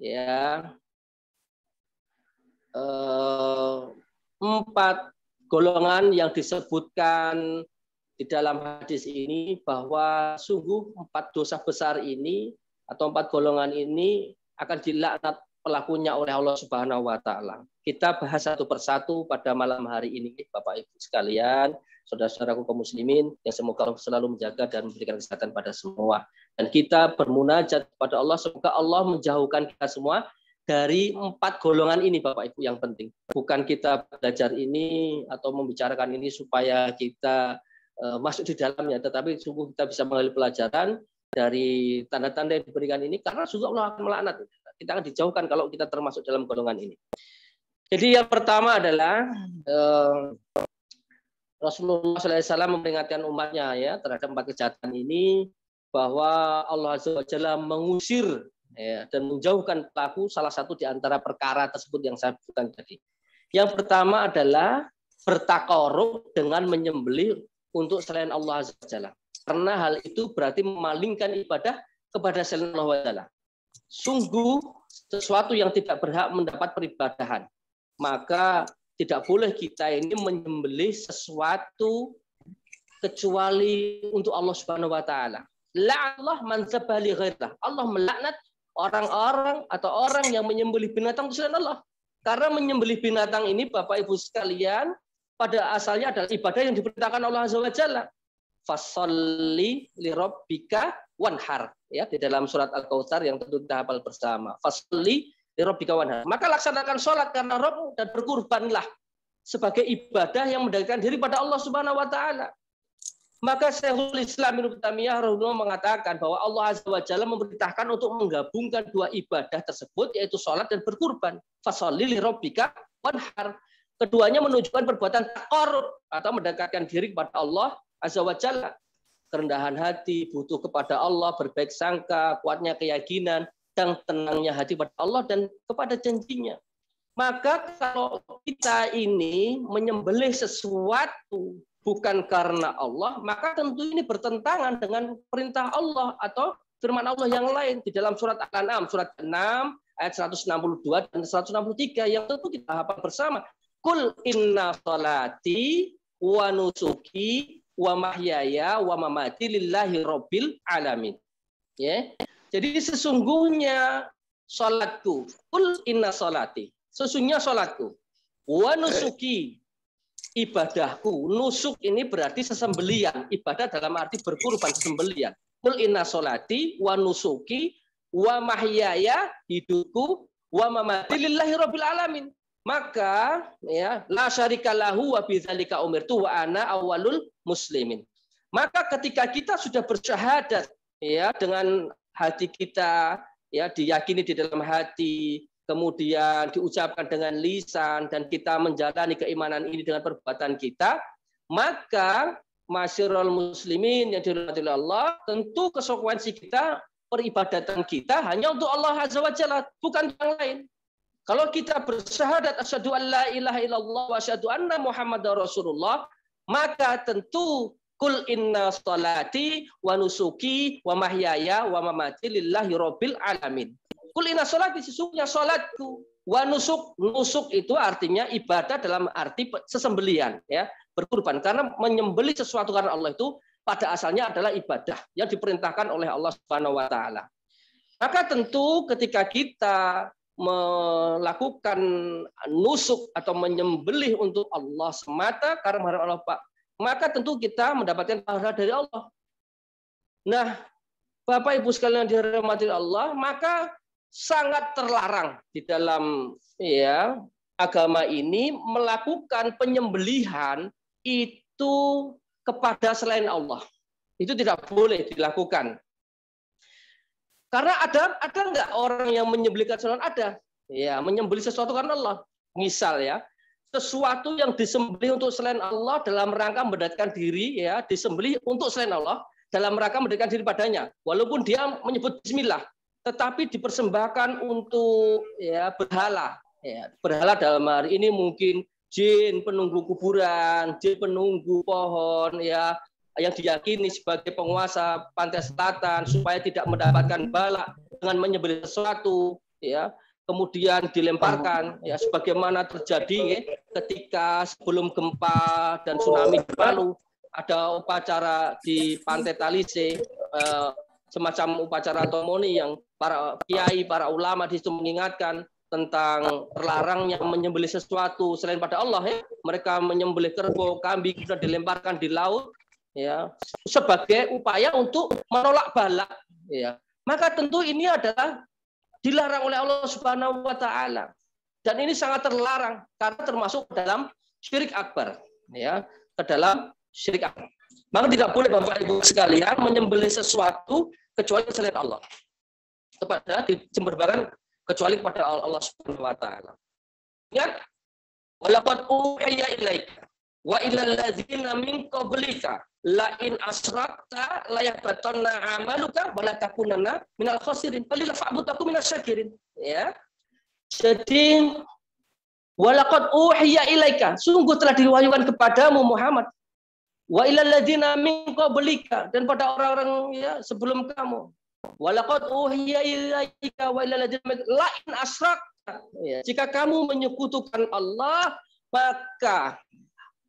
ya 4 golongan yang disebutkan di dalam hadis ini, bahwa sungguh 4 dosa besar ini atau 4 golongan ini akan dilaknat pelakunya oleh Allah Subhanahu wa taala. Kita bahas satu persatu pada malam hari ini, Bapak Ibu sekalian, saudara-saudaraku kaum muslimin, yang semoga Allah selalu menjaga dan memberikan kesehatan pada semua. Dan kita bermunajat kepada Allah, semoga Allah menjauhkan kita semua dari 4 golongan ini, Bapak Ibu, yang penting. Bukan kita belajar ini atau membicarakan ini supaya kita masuk di dalamnya, tetapi sungguh kita bisa mengambil pelajaran dari tanda-tanda yang diberikan ini, karena sungguh Allah akan melaknat. Kita akan dijauhkan kalau kita termasuk dalam golongan ini. Jadi yang pertama adalah Rasulullah SAW memperingatkan umatnya ya terhadap 4 kejahatan ini, bahwa Allah Azza wa Jalla mengusir ya, dan menjauhkan pelaku salah satu di antara perkara tersebut yang saya sebutkan tadi. Yang pertama adalah bertakarub dengan menyembelih untuk selain Allah Azza wa Jalla. Karena hal itu berarti memalingkan ibadah kepada selain Allah Azza wa Jalla. Sungguh sesuatu yang tidak berhak mendapat peribadahan. Maka tidak boleh kita ini menyembelih sesuatu kecuali untuk Allah Subhanahu wa taala. La'allah man dzabha li ghairillah. Allah melaknat orang-orang atau orang yang menyembelih binatang selain Allah. Karena menyembelih binatang ini, Bapak Ibu sekalian, pada asalnya adalah ibadah yang diperintahkan Allah Azza wa Jalla. Fasholli li rabbika wanhar, ya, di dalam surat Al-Kautsar yang tentu kita hafal bersama. Fasholli li rabbika wanhar. Maka laksanakan sholat karena Rabb dan berkurbanlah sebagai ibadah yang mendekatkan diri pada Allah Subhanahu wa taala. Maka Syekhul Islam Ibnu Taimiyah rahimahullah mengatakan bahwa Allah Azza wa Jalla memerintahkan untuk menggabungkan 2 ibadah tersebut, yaitu sholat dan berkurban. Fasholli li rabbika wanhar. Keduanya menunjukkan perbuatan taqarrub atau mendekatkan diri kepada Allah Azza wa Jalla. Kerendahan hati, butuh kepada Allah, berbaik sangka, kuatnya keyakinan, dan tenangnya hati kepada Allah dan kepada janjinya. Maka kalau kita ini menyembelih sesuatu bukan karena Allah, maka tentu ini bertentangan dengan perintah Allah atau firman Allah yang lain di dalam surat Al-An'am, surat 6 ayat 162 dan 163 yang tentu kita hafal bersama. Qul inna sholati wa nusuki wa mahyaya wa mamati lillahi rabbil alamin. Ya. Jadi sesungguhnya salatku, qul inna sholati, sesungguhnya salatku, wa nusuki, ibadahku. Nusuk ini berarti sesembelian, ibadah dalam arti berkurban, sesembelian. Qul inna sholati wa nusuki wa mahyaya, hidupku, wa mamati lillahi rabbil alamin. Maka ya la syarikalahu wa bidzalika umirtu wa ana awwalul muslimin. Maka ketika kita sudah bersyahadat ya dengan hati kita ya diyakini di dalam hati, kemudian diucapkan dengan lisan dan kita menjalani keimanan ini dengan perbuatan kita, maka masyarul muslimin yang dirahmati Allah, tentu konsekuensi kita, peribadatan kita hanya untuk Allah Azza wa Jalla, bukan yang lain. Kalau kita bersyahadat asyhadu an la ilaha illallah wa asyhadu anna Muhammadar Rasulullah, maka tentu kul inna sholati wa nusuki wa mahyaya wa mamati lillahi rabbil alamin. Kul inna sholati, sesungguhnya salatku, wa nusuk, nusuk itu artinya ibadah dalam arti sesembelian ya, berkurban, karena menyembelih sesuatu karena Allah itu pada asalnya adalah ibadah yang diperintahkan oleh Allah Subhanahu wa taala. Maka tentu ketika kita melakukan nusuk atau menyembelih untuk Allah semata karena mengharap Allah, Pak, maka tentu kita mendapatkan pahala dari Allah. Nah, Bapak Ibu sekalian dirahmati Allah, maka sangat terlarang di dalam ya agama ini melakukan penyembelihan itu kepada selain Allah. Itu tidak boleh dilakukan. Karena ada nggak orang yang menyembelihkan sesuatu? Ada. Ya, menyembelih sesuatu karena Allah. Misal ya, sesuatu yang disembelih untuk selain Allah dalam rangka mendekatkan diri ya, disembelih untuk selain Allah dalam rangka mendekatkan diri padanya. Walaupun dia menyebut bismillah, tetapi dipersembahkan untuk ya berhala. Ya, berhala dalam hari ini mungkin jin penunggu kuburan, jin penunggu pohon ya, yang diyakini sebagai penguasa pantai selatan supaya tidak mendapatkan bala dengan menyembelih sesuatu ya, kemudian dilemparkan, ya, sebagaimana terjadi ya, ketika sebelum gempa dan tsunami di Palu ada upacara di Pantai Talise, semacam upacara tomoni yang para kiai, para ulama di situ mengingatkan tentang terlarangnya menyembelih sesuatu selain pada Allah, ya. Mereka menyembelih kerbau, kambing, sudah dilemparkan di laut, ya, sebagai upaya untuk menolak bala, ya. Maka tentu ini adalah dilarang oleh Allah Subhanahu wa taala. Dan ini sangat terlarang karena termasuk dalam syirik akbar, ya, ke dalam syirik akbar. Maka tidak boleh Bapak Ibu sekalian menyembelih sesuatu kecuali selain Allah. Kepada disembelihkan kecuali kepada Allah Subhanahu wa taala. Ingat, walaqad uhiya ilaika wa ilal ladzina min qablika la in asyrakta la yahbatanna amaluka wa la takunanna minal khasirin. Falillah fa'budhu minasyakirin. Ya. Jadi walaqad uhiya ilaika, sungguh telah diwahyukan kepadamu Muhammad, wa ilal ladzina min qablika, dan pada orang-orang ya sebelum kamu. Walaqad uhiya ilaika wa ilal ladzina la in asyrakta. Ya, jika kamu menyekutukan Allah, maka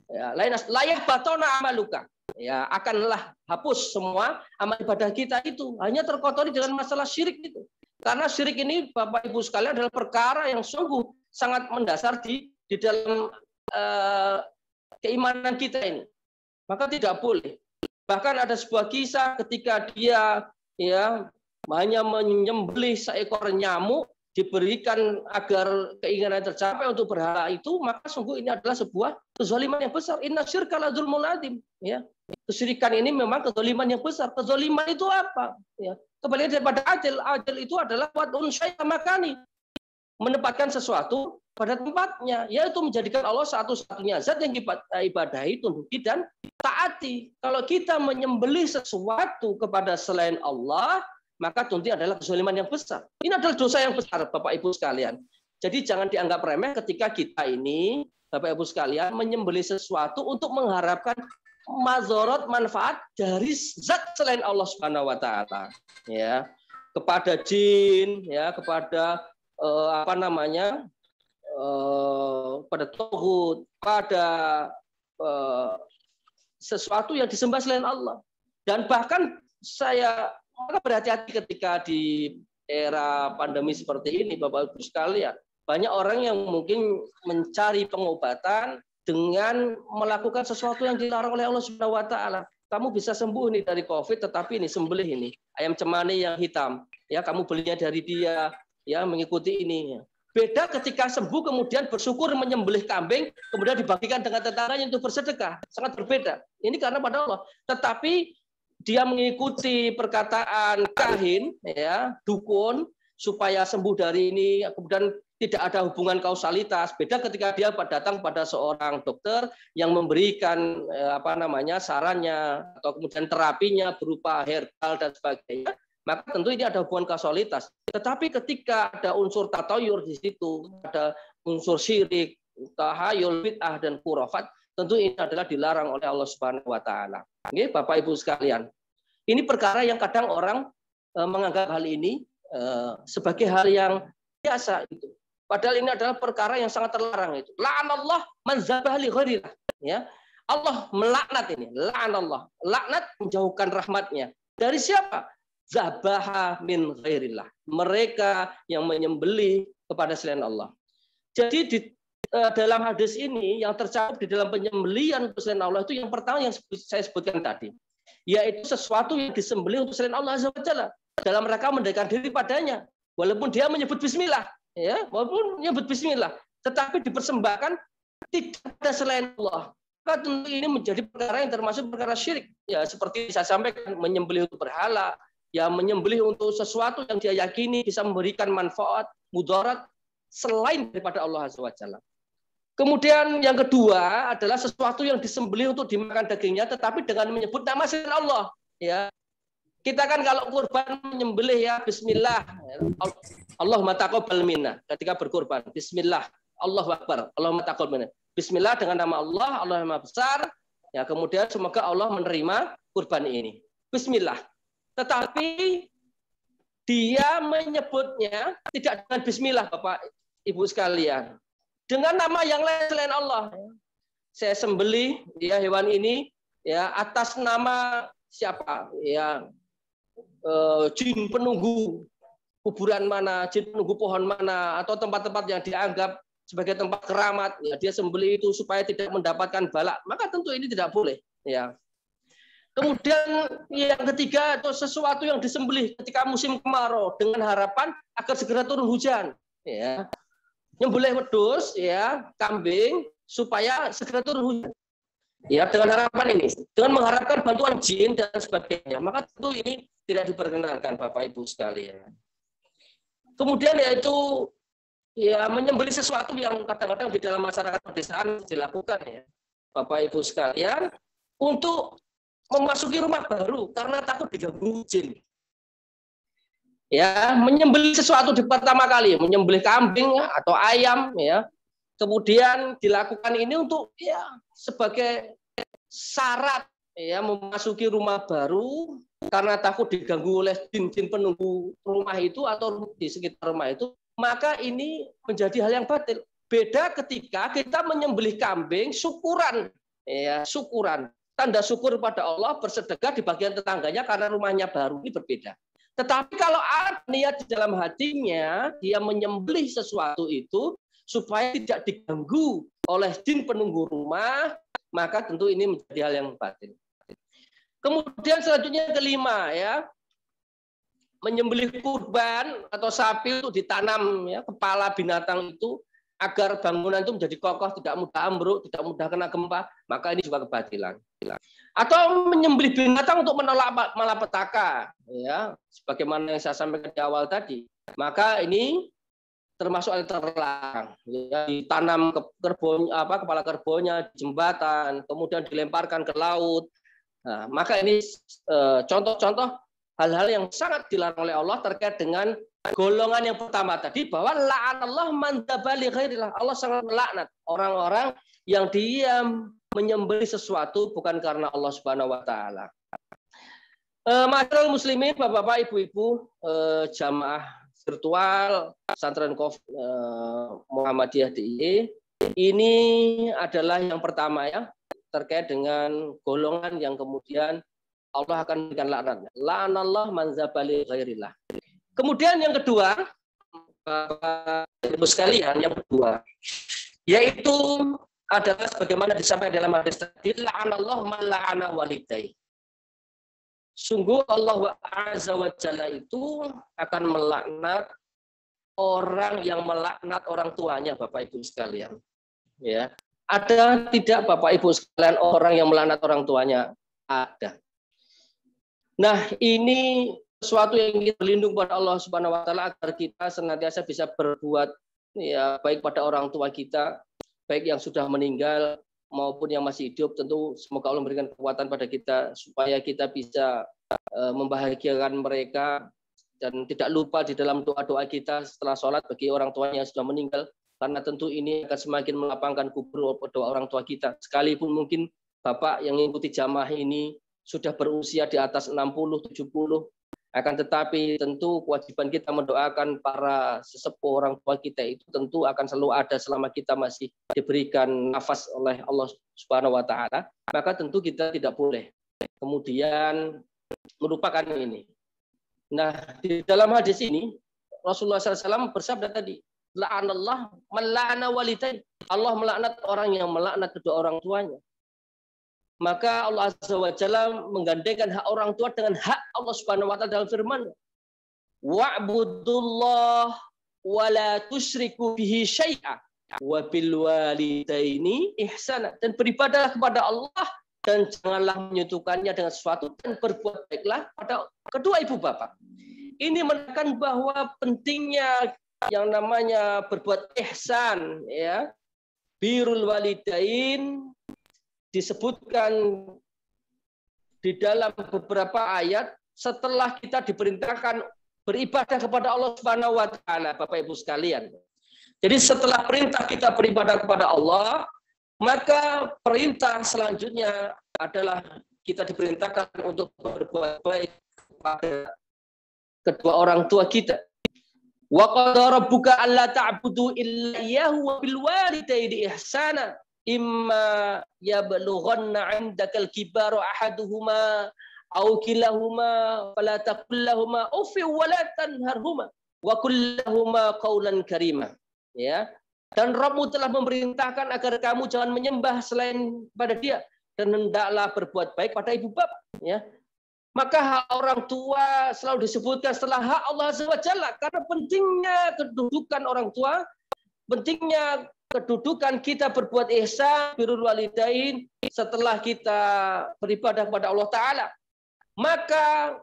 ya, layak batona amaluka. Ya, akanlah hapus semua amal ibadah kita itu. Hanya terkotori dengan masalah syirik itu. Karena syirik ini Bapak Ibu sekalian adalah perkara yang sungguh sangat mendasar di dalam keimanan kita ini. Maka tidak boleh. Bahkan ada sebuah kisah ketika dia ya hanya menyembelih seekor nyamuk diberikan agar keinginan tercapai untuk berhala itu, maka sungguh ini adalah sebuah kezaliman yang besar. Inna syirka la dzulmun adzim, ya. Kesyirikan ini memang kezaliman yang besar. Kezaliman itu apa? Ya. Kembali daripada adil. Adil itu adalah wad'un syai'a makani. Menempatkan sesuatu pada tempatnya, yaitu menjadikan Allah satu-satunya zat yang ibadahi, tunduki, dan taati. Kalau kita menyembelih sesuatu kepada selain Allah, maka tentu adalah kezaliman yang besar. Ini adalah dosa yang besar, Bapak Ibu sekalian. Jadi jangan dianggap remeh ketika kita ini, Bapak Ibu sekalian, menyembelih sesuatu untuk mengharapkan mazharat manfaat dari zat selain Allah Subhanahu wa taala. Ya, kepada jin, ya, kepada pada tauhid, pada sesuatu yang disembah selain Allah. Dan bahkan maka berhati-hati ketika di era pandemi seperti ini, Bapak Ibu sekalian. Banyak orang yang mungkin mencari pengobatan dengan melakukan sesuatu yang dilarang oleh Allah Subhanahu wa taala. Kamu bisa sembuh nih dari Covid, tetapi ini sembelih ini ayam cemani yang hitam. Ya, kamu belinya dari dia, ya, mengikuti ini. Beda ketika sembuh kemudian bersyukur menyembelih kambing, kemudian dibagikan dengan tetangganya untuk bersedekah. Sangat berbeda. Ini karena pada Allah. Tetapi dia mengikuti perkataan kahin, ya, dukun, supaya sembuh dari ini, kemudian tidak ada hubungan kausalitas. Beda ketika dia datang pada seorang dokter yang memberikan sarannya atau kemudian terapinya berupa herbal dan sebagainya, maka tentu ini ada hubungan kausalitas. Tetapi ketika ada unsur tatayur di situ, ada unsur syirik, tahayul, bid'ah, dan khurafat, tentu ini adalah dilarang oleh Allah Subhanahu wa taala. Oke, Bapak Ibu sekalian. Ini perkara yang kadang orang menganggap hal ini sebagai hal yang biasa itu. Padahal ini adalah perkara yang sangat terlarang itu. La'anallah man zabaha li ghairillah, ya. Allah melaknat ini. La'anallah. Laknat menjauhkan rahmatnya. Dari siapa? Zabaha min ghairillah. Mereka yang menyembelih kepada selain Allah. Jadi di dalam hadis ini yang tercakup di dalam penyembelihan selain Allah itu yang pertama yang saya sebutkan tadi, yaitu sesuatu yang disembelih untuk selain Allah Azza wa Jalla dalam rangka mendekatkan diri padanya, walaupun dia menyebut Bismillah, ya, walaupun menyebut Bismillah, tetapi dipersembahkan tidak ada selain Allah. Maka tentu ini menjadi perkara yang termasuk perkara syirik, ya, seperti saya sampaikan, menyembelih untuk berhala, ya, menyembelih untuk sesuatu yang dia yakini bisa memberikan manfaat, mudarat selain daripada Allah Azza wa Jalla. Kemudian yang kedua adalah sesuatu yang disembelih untuk dimakan dagingnya, tetapi dengan menyebut nama selain Allah. Ya, kita kan kalau kurban menyembelih ya Bismillah, Allahumma taqabbal minna. Ketika berkurban, Bismillah, Allahu Akbar, Allahumma taqabbal minna. Bismillah dengan nama Allah, Allah yang Maha Besar. Ya, kemudian semoga Allah menerima kurban ini. Bismillah. Tetapi dia menyebutnya tidak dengan bismillah, Bapak Ibu sekalian. Dengan nama yang lain selain Allah. Saya sembelih ya hewan ini ya atas nama siapa? Ya jin penunggu kuburan mana, jin penunggu pohon mana, atau tempat-tempat yang dianggap sebagai tempat keramat, ya dia sembelih itu supaya tidak mendapatkan balak, maka tentu ini tidak boleh. Ya. Kemudian yang ketiga itu sesuatu yang disembelih ketika musim kemarau dengan harapan agar segera turun hujan. Ya. Nyembelih wedhus, ya kambing supaya segera turun hujan. Ya dengan harapan ini, dengan mengharapkan bantuan jin dan sebagainya, maka tentu ini tidak diperkenankan, Bapak Ibu sekalian. Kemudian yaitu ya menyembelih sesuatu yang kadang-kadang di dalam masyarakat pedesaan dilakukan ya, Bapak Ibu sekalian, untuk memasuki rumah baru karena takut diganggu jin. Ya, menyembelih sesuatu di pertama kali, menyembelih kambing atau ayam ya. Kemudian dilakukan ini untuk ya sebagai syarat ya memasuki rumah baru karena takut diganggu oleh jin-jin penunggu rumah itu atau di sekitar rumah itu, maka ini menjadi hal yang batil. Beda ketika kita menyembelih kambing syukuran ya, syukuran. Tanda syukur pada Allah, bersedekah di bagian tetangganya karena rumahnya baru, ini berbeda. Tetapi kalau ada niat di dalam hatinya, dia menyembelih sesuatu itu supaya tidak diganggu oleh jin penunggu rumah, maka tentu ini menjadi hal yang batil. Kemudian selanjutnya kelima ya, menyembelih kurban atau sapi itu ditanam ya kepala binatang itu agar bangunan itu menjadi kokoh, tidak mudah ambruk, tidak mudah kena gempa, maka ini juga kebatilan. Atau menyembelih binatang untuk menolak malapetaka, ya, sebagaimana yang saya sampaikan di awal tadi, maka ini termasuk hal terlarang. Ya, ditanam kepala kerbaunya di jembatan, kemudian dilemparkan ke laut. Nah, maka ini contoh-contoh hal-hal yang sangat dilarang oleh Allah terkait dengan golongan yang pertama tadi, bahwa la'anallah man dzabali ghairillah. Allah sangat melaknat orang-orang yang dia menyembelih sesuatu bukan karena Allah Subhanahu wa taala. Masyaallah muslimin, Bapak-bapak, Ibu-ibu, jamaah virtual pesantren Muhammadiyah DIY, ini adalah yang pertama ya, terkait dengan golongan yang kemudian Allah akan memberikan laknatnya. La'anallah man dzabali ghairillah. Kemudian yang kedua, Bapak Ibu sekalian, yang kedua yaitu adalah sebagaimana disampaikan dalam hadis tadi, la'anallahu man la'ana walidayhi. Sungguh Allah Azza wa Jalla itu akan melaknat orang yang melaknat orang tuanya, Bapak Ibu sekalian. Ya. Ada tidak Bapak Ibu sekalian orang yang melaknat orang tuanya? Ada. Nah, ini sesuatu yang kita berlindung pada Allah Subhanahu wa taala agar kita senantiasa bisa berbuat ya baik pada orang tua kita, baik yang sudah meninggal maupun yang masih hidup. Tentu semoga Allah memberikan kekuatan pada kita supaya kita bisa membahagiakan mereka dan tidak lupa di dalam doa-doa kita setelah sholat bagi orang tuanya yang sudah meninggal, karena tentu ini akan semakin melapangkan kubur doa orang tua kita. Sekalipun mungkin Bapak yang mengikuti jamaah ini sudah berusia di atas 60, 70, akan tetapi tentu kewajiban kita mendoakan para sesepuh orang tua kita itu tentu akan selalu ada selama kita masih diberikan nafas oleh Allah Subhanahu wa taala. Maka tentu kita tidak boleh kemudian melupakan ini. Nah, di dalam hadis ini Rasulullah SAW bersabda tadi, la'anallah man la'ana walidayhi. Allah melaknat orang yang melaknat kedua orang tuanya. Maka Allah Azza wa Jalla menggandengkan hak orang tua dengan hak Allah Subhanahu wa taala dalam firman, wa'budullah wa la tusyriku bihi syai'a wa bil walidaini ihsana. Dan beribadah kepada Allah dan janganlah menyekutukannya dengan sesuatu, dan berbuat baiklah pada kedua ibu bapak. Ini menekankan bahwa pentingnya yang namanya berbuat ihsan ya. Birrul walidain disebutkan di dalam beberapa ayat setelah kita diperintahkan beribadah kepada Allah Subhanahu wa taala, Bapak Ibu sekalian. Jadi setelah perintah kita beribadah kepada Allah, maka perintah selanjutnya adalah kita diperintahkan untuk berbuat baik kepada kedua orang tua kita. Wa qadara rabbuka alla ta'budu illa iyyahu wa bil walidayni ihsana imma yablughanna 'indakal kibara ahaduhuma aw kilahuma fala taqul lahumā uff wa la tanharhuma wa qul lahumā qawlan karīmā. Ya. Dan Rabbmu telah memerintahkan agar kamu jangan menyembah selain pada Dia dan hendaklah berbuat baik pada ibu bapa, ya. Maka hak orang tua selalu disebutkan setelah hak Allah Azza wa Jalla karena pentingnya kedudukan orang tua, pentingnya kedudukan kita berbuat ihsan, birrul walidain setelah kita beribadah kepada Allah Ta'ala. Maka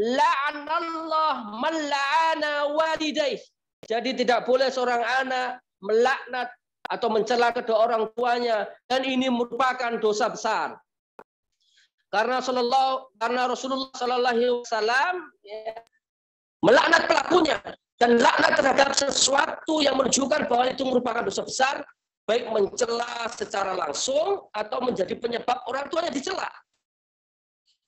la'anallah man la'ana walidaih. Jadi tidak boleh seorang anak melaknat atau mencela kedua orang tuanya, dan ini merupakan dosa besar. Karena Rasulullah Sallallahu Alaihi Wasallam melaknat pelakunya dan laknat terhadap sesuatu yang menunjukkan bahwa itu merupakan dosa besar, baik mencela secara langsung atau menjadi penyebab orang tuanya dicela.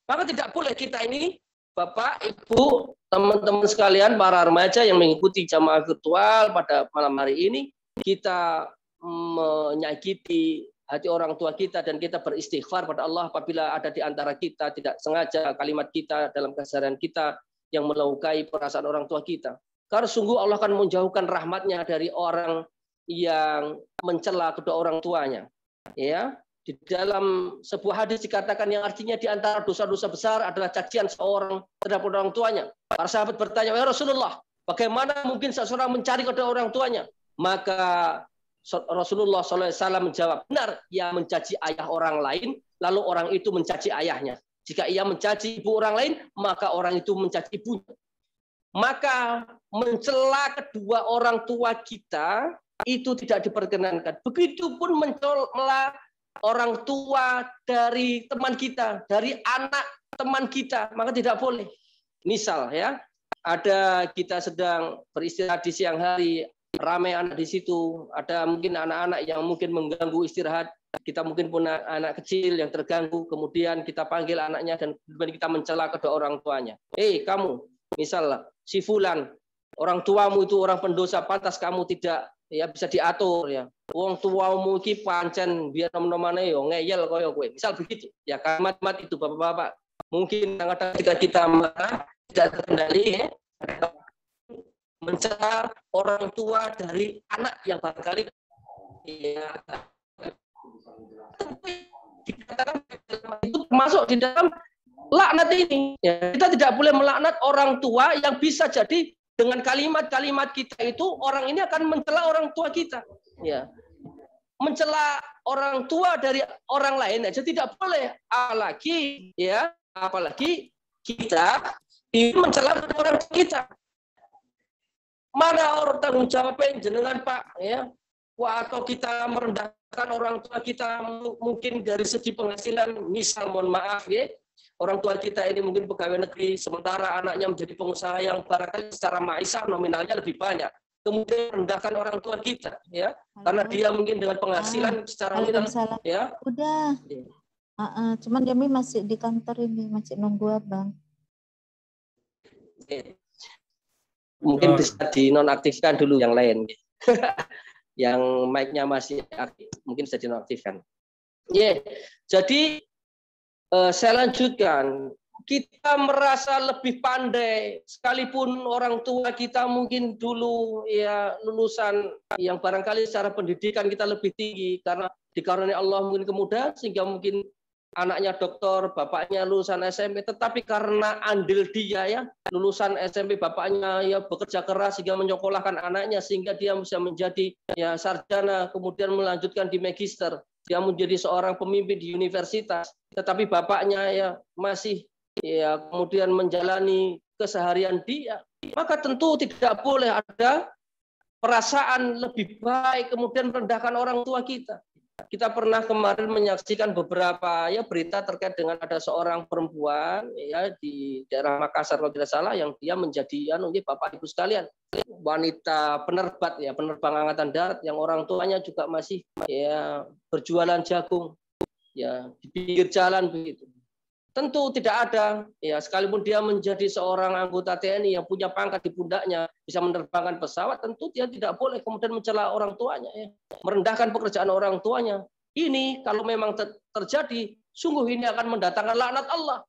Maka tidak boleh kita ini, Bapak, Ibu, teman-teman sekalian, para remaja yang mengikuti jamaah virtual pada malam hari ini, kita menyakiti hati orang tua kita dan kita beristighfar pada Allah apabila ada di antara kita tidak sengaja kalimat kita dalam keseharian kita yang melukai perasaan orang tua kita. Karena sungguh Allah akan menjauhkan rahmatnya dari orang yang mencela kedua orang tuanya. Ya, di dalam sebuah hadis dikatakan yang artinya di antara dosa-dosa besar adalah cacian seorang terhadap orang tuanya. Para sahabat bertanya, "Ya Rasulullah, bagaimana mungkin seseorang mencari kedua orang tuanya?" Maka Rasulullah SAW menjawab, benar, ia mencaci ayah orang lain, lalu orang itu mencaci ayahnya. Jika ia mencaci ibu orang lain, maka orang itu mencaci ibunya. Maka mencela kedua orang tua kita itu tidak diperkenankan. Begitupun mencela orang tua dari teman kita, dari anak teman kita, maka tidak boleh. Misal ya, ada kita sedang beristirahat di siang hari, ramai anak di situ, ada mungkin anak-anak yang mungkin mengganggu istirahat, kita mungkin punya anak kecil yang terganggu, kemudian kita panggil anaknya dan kemudian kita mencela kedua orang tuanya. Kamu, misal si fulan, orang tuamu itu orang pendosa, pantas kamu tidak ya bisa diatur ya. Wong tuamu iki pancen biar nom-nomane yo ngeyel koyo kowe. Misal begitu. Ya kalimat itu Bapak-bapak. Mungkin kadang-kadang ketika kita marah tidak terkendali ya. Mencela orang tua dari anak yang barangkali ya dikatakan itu termasuk di dalam laknat ini. Ya, kita tidak boleh melaknat orang tua yang bisa jadi dengan kalimat-kalimat kita itu orang ini akan mencela orang tua kita. Ya, mencela orang tua dari orang lain aja tidak boleh, apalagi kita ini mencela orang tua kita. Mana orang tanggung jawabnya jenengan Pak ya? Wah, atau kita merendahkan orang tua kita mungkin dari segi penghasilan, misal mohon maaf ya, orang tua kita ini mungkin pegawai negeri sementara anaknya menjadi pengusaha yang barangkali secara maisha nominalnya lebih banyak. Kemudian merendahkan orang tua kita ya, karena dia mungkin dengan penghasilan secara nominal ya. Udah. Cuman Jami masih di kantor ini, masih nunggu Abang. Mungkin bisa dinonaktifkan dulu yang lain. Yang mic-nya masih aktif, mungkin bisa dinonaktifkan. Jadi saya lanjutkan. Kita merasa lebih pandai, sekalipun orang tua kita mungkin dulu ya lulusan yang barangkali secara pendidikan kita lebih tinggi karena dikaruniai Allah mungkin kemudahan sehingga mungkin anaknya doktor, bapaknya lulusan SMP, tetapi karena andil dia ya lulusan SMP, bapaknya ya bekerja keras sehingga menyekolahkan anaknya sehingga dia bisa menjadi ya sarjana, kemudian melanjutkan di magister, dia menjadi seorang pemimpin di universitas, tetapi bapaknya ya masih ya kemudian menjalani keseharian dia, maka tentu tidak boleh ada perasaan lebih baik kemudian merendahkan orang tua kita. Kita pernah kemarin menyaksikan beberapa ya berita terkait dengan ada seorang perempuan ya di daerah Makassar kalau tidak salah yang dia menjadi Bapak Ibu sekalian wanita penerbat ya, penerbang angkatan darat yang orang tuanya juga masih ya berjualan jagung ya di pinggir jalan begitu. Tentu tidak ada, ya sekalipun dia menjadi seorang anggota TNI yang punya pangkat di pundaknya, bisa menerbangkan pesawat, tentu dia tidak boleh kemudian mencela orang tuanya, ya. Merendahkan pekerjaan orang tuanya. Ini kalau memang terjadi, sungguh ini akan mendatangkan laknat Allah.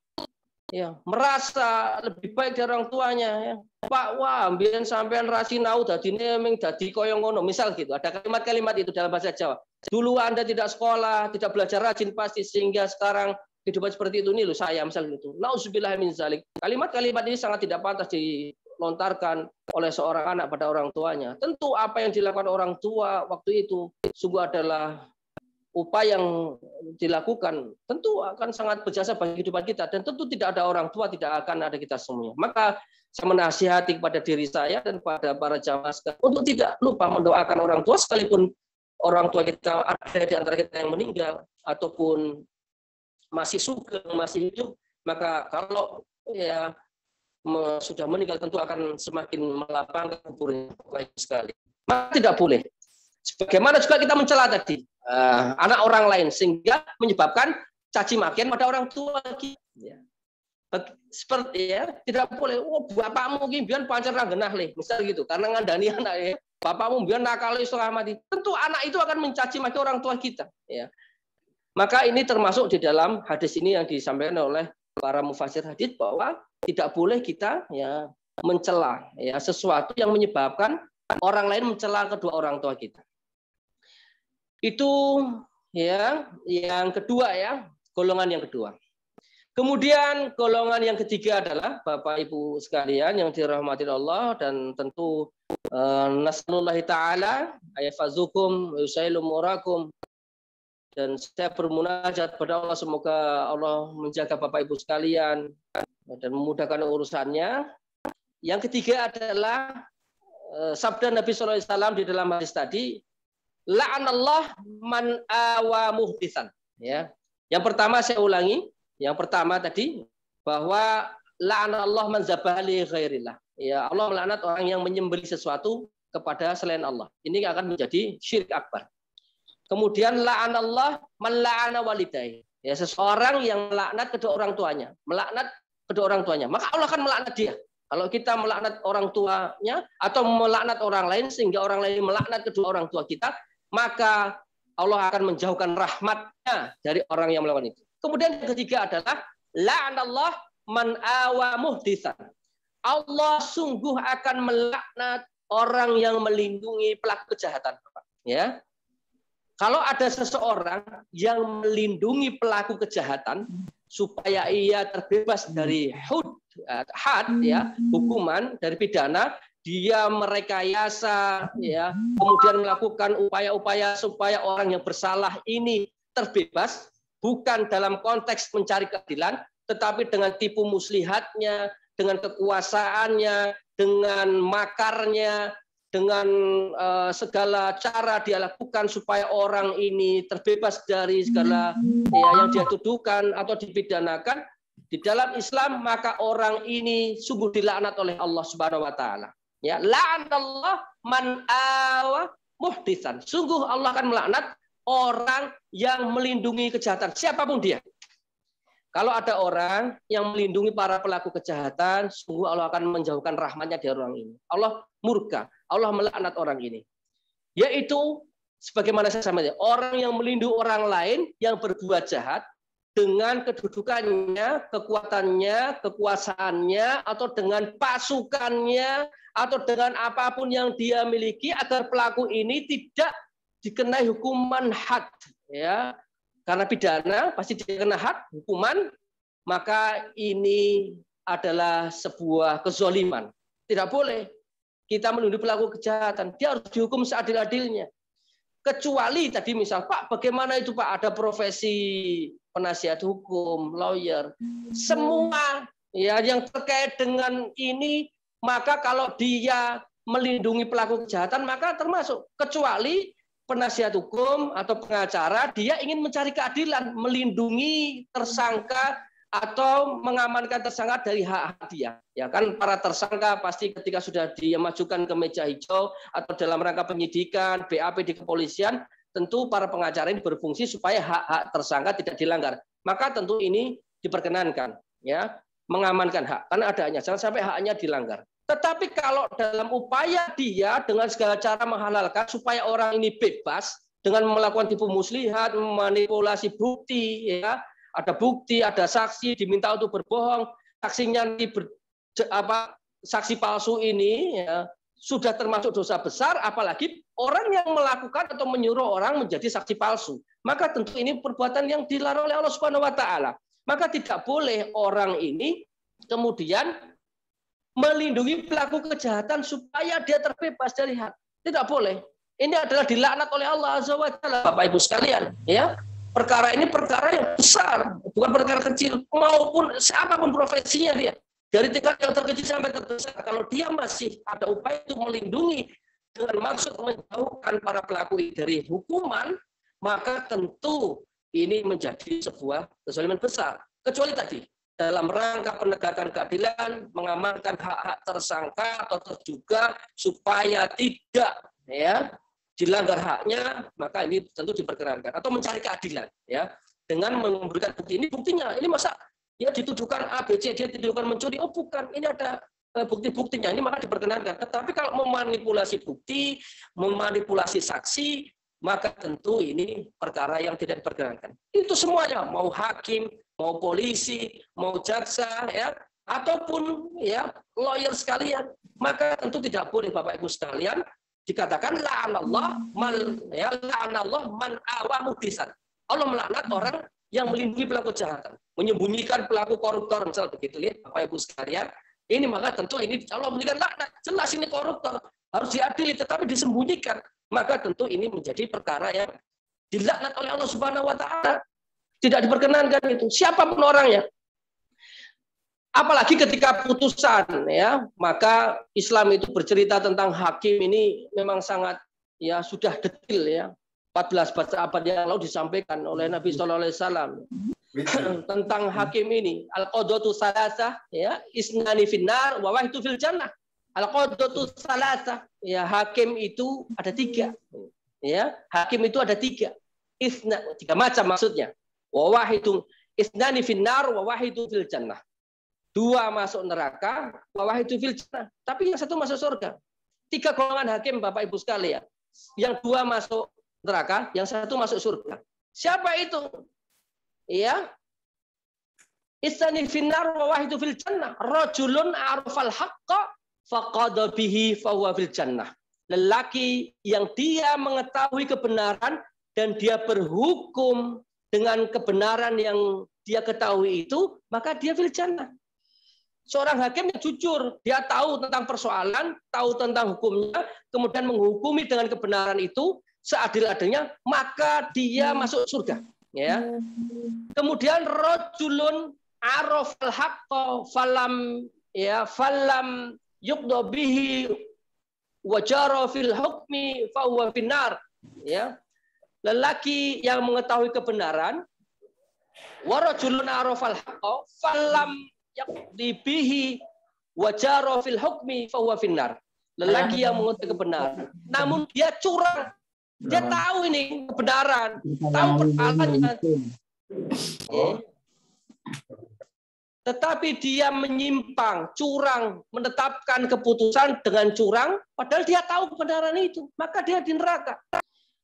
Ya, merasa lebih baik dari orang tuanya. Ya. Pak, wah, ambilan sampean rasinau dadi neming dadi koyo ngono, misal gitu. Ada kalimat-kalimat itu dalam bahasa Jawa. Dulu Anda tidak sekolah, tidak belajar rajin pasti sehingga sekarang kehidupan seperti itu nih loh saya misal gitu. Nauzubillah min zalik. Kalimat-kalimat ini sangat tidak pantas dilontarkan oleh seorang anak pada orang tuanya. Tentu apa yang dilakukan orang tua waktu itu sungguh adalah upaya yang dilakukan tentu akan sangat berjasa bagi kehidupan kita dan tentu tidak ada orang tua, tidak akan ada kita semuanya. Maka saya menasihati kepada diri saya dan pada para jamaah untuk tidak lupa mendoakan orang tua sekalipun orang tua kita ada di antara kita yang meninggal ataupun masih sugeng, masih hidup, maka kalau ya sudah meninggal tentu akan semakin melapangkan kuburnya baik sekali. Maka tidak boleh. Bagaimana juga kita mencela tadi anak orang lain sehingga menyebabkan caci makian pada orang tua kita. Ya. Seperti ya tidak boleh. Oh bapakmu ki biyen pancen ra genah le, misal gitu. Karena ngandani anak ya. Bapakmu biyen nakal setengah mati. Tentu anak itu akan mencaci maki orang tua kita. Ya. Maka ini termasuk di dalam hadis ini yang disampaikan oleh para mufasir hadis bahwa tidak boleh kita ya mencela ya sesuatu yang menyebabkan orang lain mencela kedua orang tua kita. Itu ya yang kedua ya, golongan yang kedua. Kemudian golongan yang ketiga adalah Bapak Ibu sekalian yang dirahmati Allah dan tentu nasallallahu taala ayafazukum yusailum murakum. Dan saya bermunajat pada Allah semoga Allah menjaga Bapak Ibu sekalian dan memudahkan urusannya. Yang ketiga adalah sabda Nabi SAW di dalam hadis tadi, la'anallah man awa muhdisan. Ya. Yang pertama saya ulangi, yang pertama tadi bahwa la'anallah man zabaha li ghairillah. Ya, Allah melaknat orang yang menyembelih sesuatu kepada selain Allah. Ini akan menjadi syirik akbar. Kemudian la'anallah man la'ana walidayhi. Ya, seseorang yang melaknat kedua orang tuanya, melaknat kedua orang tuanya, maka Allah akan melaknat dia. Kalau kita melaknat orang tuanya atau melaknat orang lain sehingga orang lain melaknat kedua orang tua kita, maka Allah akan menjauhkan rahmatnya dari orang yang melakukan itu. Kemudian yang ketiga adalah la'anallah man awa muhdisan. Allah sungguh akan melaknat orang yang melindungi pelaku kejahatan. Ya. Kalau ada seseorang yang melindungi pelaku kejahatan supaya ia terbebas dari had ya, hukuman dari pidana, dia merekayasa ya, kemudian melakukan upaya-upaya supaya orang yang bersalah ini terbebas, bukan dalam konteks mencari keadilan, tetapi dengan tipu muslihatnya, dengan kekuasaannya, dengan makarnya, dengan segala cara dia lakukan supaya orang ini terbebas dari segala ya, yang dia tuduhkan atau dipidanakan di dalam Islam, maka orang ini sungguh dilaknat oleh Allah Subhanahu wa taala. Ya, la'anallah man awa muhdisan. Sungguh Allah akan melaknat orang yang melindungi kejahatan siapapun dia. Kalau ada orang yang melindungi para pelaku kejahatan, sungguh Allah akan menjauhkan rahmatnya dari orang ini. Allah murka, Allah melaknat orang ini. Yaitu, sebagaimana saya sampaikan, orang yang melindungi orang lain yang berbuat jahat dengan kedudukannya, kekuatannya, kekuasaannya, atau dengan pasukannya, atau dengan apapun yang dia miliki, agar pelaku ini tidak dikenai hukuman had. Ya. Karena pidana pasti dikena had, hukuman, maka ini adalah sebuah kezoliman. Tidak boleh kita melindungi pelaku kejahatan. Dia harus dihukum seadil-adilnya. Kecuali tadi misal, Pak, bagaimana itu Pak? Ada profesi penasihat hukum, lawyer. Semua ya yang terkait dengan ini, maka kalau dia melindungi pelaku kejahatan, maka termasuk. Kecuali penasihat hukum atau pengacara, dia ingin mencari keadilan, melindungi tersangka atau mengamankan tersangka dari hak dia. Ya kan para tersangka pasti ketika sudah dimajukan ke meja hijau atau dalam rangka penyidikan, BAP di kepolisian, tentu para pengacara ini berfungsi supaya hak-hak tersangka tidak dilanggar. Maka tentu ini diperkenankan, ya, mengamankan hak karena ada haknya, jangan sampai haknya dilanggar. Tetapi kalau dalam upaya dia dengan segala cara menghalalkan supaya orang ini bebas dengan melakukan tipu muslihat, manipulasi bukti, ya, ada bukti, ada saksi diminta untuk berbohong, saksinya saksi palsu ini, ya, sudah termasuk dosa besar, apalagi orang yang melakukan atau menyuruh orang menjadi saksi palsu. Maka tentu ini perbuatan yang dilarang oleh Allah Subhanahu wa taala. Maka tidak boleh orang ini kemudian melindungi pelaku kejahatan supaya dia terbebas dari hak. Tidak boleh. Ini adalah dilaknat oleh Allah Azza wa Jalla. Bapak Ibu sekalian, ya. Perkara ini perkara yang besar, bukan perkara kecil, maupun siapapun profesinya dia. Dari tingkat yang terkecil sampai terbesar, kalau dia masih ada upaya untuk melindungi dengan maksud menjauhkan para pelaku dari hukuman, maka tentu ini menjadi sebuah kezaliman besar. Kecuali tadi, dalam rangka penegakan keadilan, mengamankan hak-hak tersangka atau terduga supaya tidak, ya, dilanggar haknya, maka ini tentu diperkenankan. Atau mencari keadilan, ya, dengan memberikan bukti. Ini buktinya, ini masa ya dituduhkan A, B, C, dia dituduhkan mencuri, oh bukan, ini ada bukti-buktinya, ini maka diperkenankan. Tetapi kalau memanipulasi bukti, memanipulasi saksi, maka tentu ini perkara yang tidak diperkenankan. Itu semuanya, mau hakim, mau polisi, mau jaksa, ya, ataupun ya lawyer sekalian, maka tentu tidak boleh Bapak Ibu sekalian dikatakan la'anallah man awa muhdisan. Allah melaknat orang yang melindungi pelaku kejahatan, menyembunyikan pelaku koruptor, misal begitu, ya Bapak Ibu sekalian. Ini maka tentu ini Allah memberikan laknat, jelas ini koruptor, harus diadili, tetapi disembunyikan. Maka tentu ini menjadi perkara yang dilaknat oleh Allah Subhanahu wa taala. Tidak diperkenankan itu, siapapun orangnya. Apalagi ketika putusan, ya, maka Islam itu bercerita tentang hakim ini memang sangat, ya, sudah detail, ya. 14 abad yang lalu disampaikan oleh Nabi Shallallahu Alaihi Wasallam tentang hakim ini. Al-qadatu salasah, ya, isnani finnar wa wahidu fil jannah. Al-qadatu salasah, ya, hakim itu ada 3, ya, hakim itu ada 3, 3 macam maksudnya. Wa wahidu isnani finnar wa wahidu fil jannah. 2 masuk neraka, wa wahidu fil jannah. Tapi yang 1 masuk surga. 3 golongan hakim Bapak Ibu sekalian. Yang 2 masuk neraka, yang 1 masuk surga. Siapa itu? Ya. Isnani finnar wa wahidu fil jannah. Rajulun arafal haqqa faqada bihi fa huwa fil jannah. Lelaki yang dia mengetahui kebenaran dan dia berhukum dengan kebenaran yang dia ketahui itu, maka dia fil jannah. Seorang hakim yang jujur, dia tahu tentang persoalan, tahu tentang hukumnya, kemudian menghukumi dengan kebenaran itu seadil-adilnya, maka dia masuk surga. Ya. Kemudian rajulun arafal haqqa falam yuqda bihi wa jara fil hukmi fa huwa finnar. Ya. Lelaki yang mengetahui kebenaran, warajulun arafal haqqa falam yaqdi bihi wa jara fil hukmi fa huwa finnar. Lelaki yang mengetahui kebenaran, namun dia curang. Dia tahu ini kebenaran, tahu persoalannya. Tetapi dia menyimpang, curang, menetapkan keputusan dengan curang, padahal dia tahu kebenaran itu, maka dia di neraka.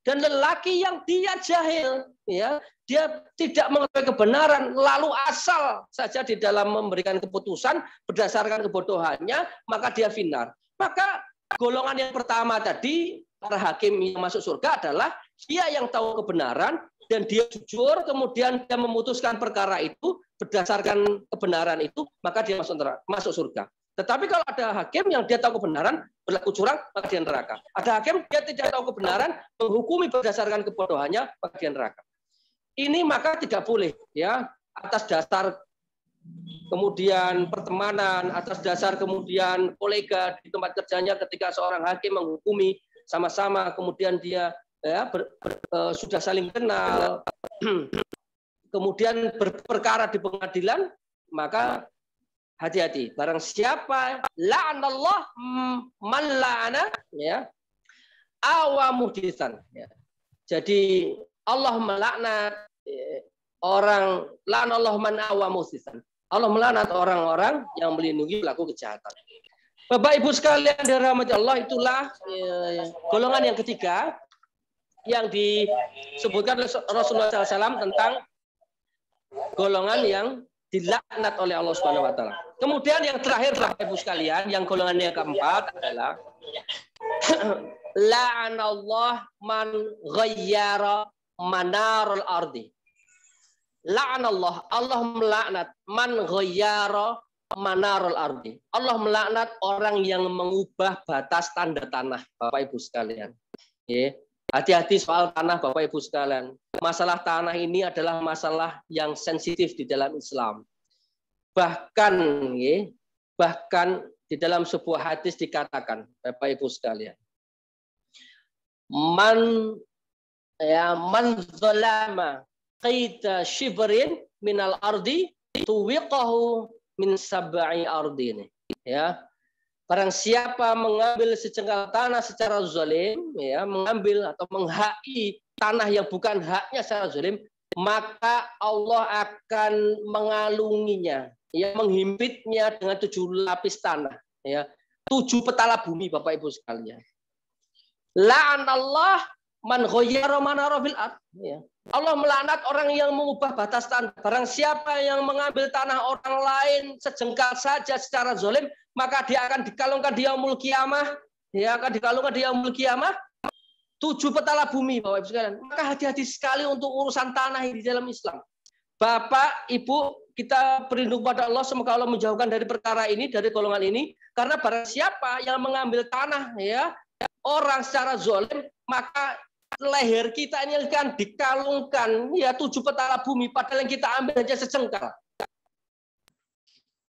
Dan lelaki yang dia jahil, ya, dia tidak mengetahui kebenaran, lalu asal saja di dalam memberikan keputusan berdasarkan kebodohannya, maka dia finnar. Maka golongan yang pertama tadi, para hakim yang masuk surga adalah dia yang tahu kebenaran dan dia jujur, kemudian dia memutuskan perkara itu berdasarkan kebenaran itu, maka dia masuk surga. Tetapi kalau ada hakim yang dia tahu kebenaran, berlaku curang, maka dia neraka. Ada hakim dia tidak tahu kebenaran, menghukumi berdasarkan kebodohannya, maka dia neraka. Ini maka tidak boleh, ya, atas dasar kemudian pertemanan, atas dasar kemudian kolega di tempat kerjanya ketika seorang hakim menghukumi sama-sama, kemudian dia, ya, sudah saling kenal, kemudian berperkara di pengadilan, maka hati-hati. Barang siapa la'anallah man la'ana, ya, awa muhdisan. Ya. Jadi Allah melaknat orang la'anallahu man awa musisan. Allah melaknat orang-orang yang melindungi pelaku kejahatan. Bapak Ibu sekalian dirahmati Allah, itulah golongan yang ketiga yang disebutkan Rasulullah SAW tentang golongan yang dilaknat oleh Allah Subhanahu wa taala. Kemudian yang terakhir Bapak Ibu sekalian, yang golongan yang keempat adalah la'anallah man ghayyara manarul ardi. La'anallah, Allah melaknat man ghayyara manarul ardi. Allah melaknat orang yang mengubah batas tanda tanah, Bapak Ibu sekalian. Hati-hati soal tanah, Bapak Ibu sekalian. Masalah tanah ini adalah masalah yang sensitif di dalam Islam. Bahkan di dalam sebuah hadis dikatakan, Bapak Ibu sekalian, man zalama qaita shibrin minal ardi tuwiqahu min sab'i ardin. Ya. Barang siapa mengambil secengkal tanah secara zalim, ya, mengambil atau menghaki tanah yang bukan haknya secara zalim, maka Allah akan mengalunginya, ya, menghimpitnya dengan 7 lapis tanah, ya. 7 petala bumi, Bapak Ibu sekalian. La'anallah man ghayyara manara fil ard, ya. Allah melaknat orang yang mengubah batas tanah. Barang siapa yang mengambil tanah orang lain sejengkal saja secara zalim, maka dia akan dikalungkan di yaumul qiyamah. Dia akan dikalungkan di yaumul qiyamah 7 petala bumi, Bapak Ibu sekalian. Maka hati-hati sekali untuk urusan tanah di dalam Islam. Bapak, Ibu, kita berlindung pada Allah, semoga Allah menjauhkan dari perkara ini, dari golongan ini. Karena barang siapa yang mengambil tanah, ya, orang secara zalim, maka leher kita ini akan dikalungkan, ya, 7 petala bumi, padahal yang kita ambil hanya sejengkal.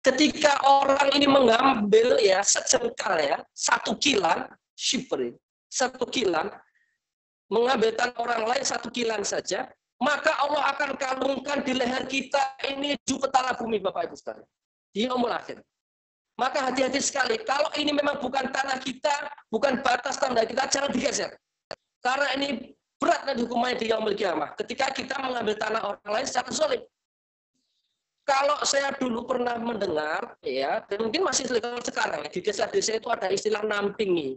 Ketika orang ini mengambil, ya, sejengkal, ya, 1 kilan, shibrin, 1 kilan, mengambil tanah orang lain 1 kilan saja, maka Allah akan kalungkan di leher kita ini 7 petala bumi, Bapak Ibu sekalian, di yaumul akhir. Maka hati-hati sekali, kalau ini memang bukan tanah kita, bukan batas tanah kita, jangan digeser. Karena ini berat nanti hukumannya di yaumul qiyamah. Ketika kita mengambil tanah orang lain secara zalim. Kalau saya dulu pernah mendengar, ya, dan mungkin masih legal sekarang, ya, di desa-desa itu ada istilah nampingi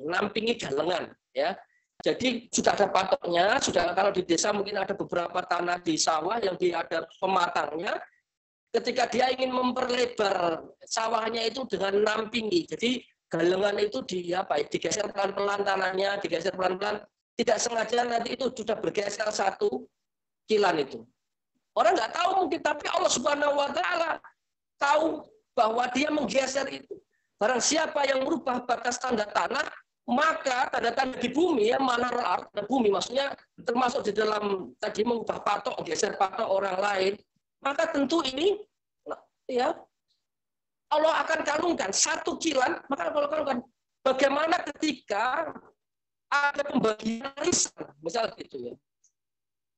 galengan, ya. Jadi sudah ada patoknya, kalau di desa mungkin ada beberapa tanah di sawah yang ada pematangnya. Ketika dia ingin memperlebar sawahnya itu dengan nampingi, jadi galengan itu digeser pelan-pelan tanahnya, digeser pelan-pelan. Tidak sengaja nanti itu sudah bergeser 1 kilan itu. Orang nggak tahu mungkin, tapi Allah Subhanahu wa taala tahu bahwa dia menggeser itu. Barang siapa yang merubah batas tanda tanah, maka tanda-tanda di bumi, ya, manarul bumi, maksudnya termasuk di dalam tadi mengubah patok, geser patok orang lain, maka tentu ini, ya, Allah akan kalungkan 1 kilan, maka Allah kalungkan. Bagaimana ketika ada pembagian warisan, misalnya gitu, ya.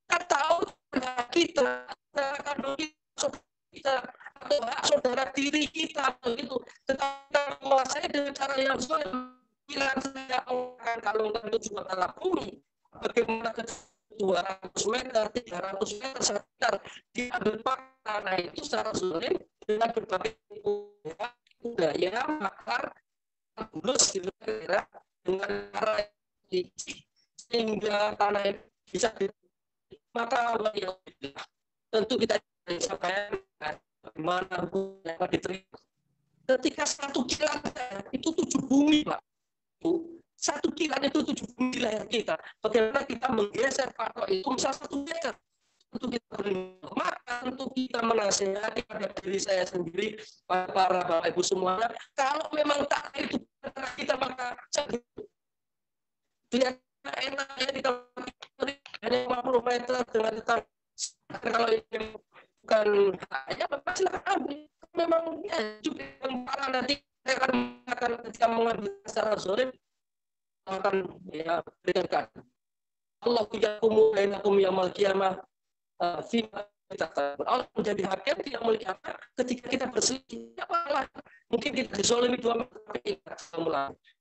Kita tahu kita kandung kita atau hak saudara tiri kita begitu, tetapi kita menguasai dengan cara yang zalim. Bila saya akan kalungkan 7 petala bumi, bagaimana 200 meter, 300 meter sekitar diambil tanah itu secara zalim dengan berbagai budaya, makar, bulus, kira-kira dengan cara sehingga tanah bisa maka tentu kita sampaikan bagaimana hukumnya diterima. Ketika 1 kilan itu 7 bumi, Pak. 1 kilan itu 7 bumi di leher kita. Bagaimana kita menggeser patok itu misal 1 meter. Tentu kita berlindung. Maka tentu kita menasihati pada diri saya sendiri, para Bapak Ibu semuanya, kalau memang tak itu kita maka lihat enak ya kita hanya 50 meter dengan tetap, kalau ini bukan hanya Bapak silakan ambil. Memang ya, juga yang parah nanti saya akan ketika mengambil secara zalim akan, ya, berikan Allah yaqumu bainakum yaumil qiyamah fima Allah menjadi hakim di yaumil qiyamah ketika kita berselisih. Apalah mungkin kita dizalimi 2 meter,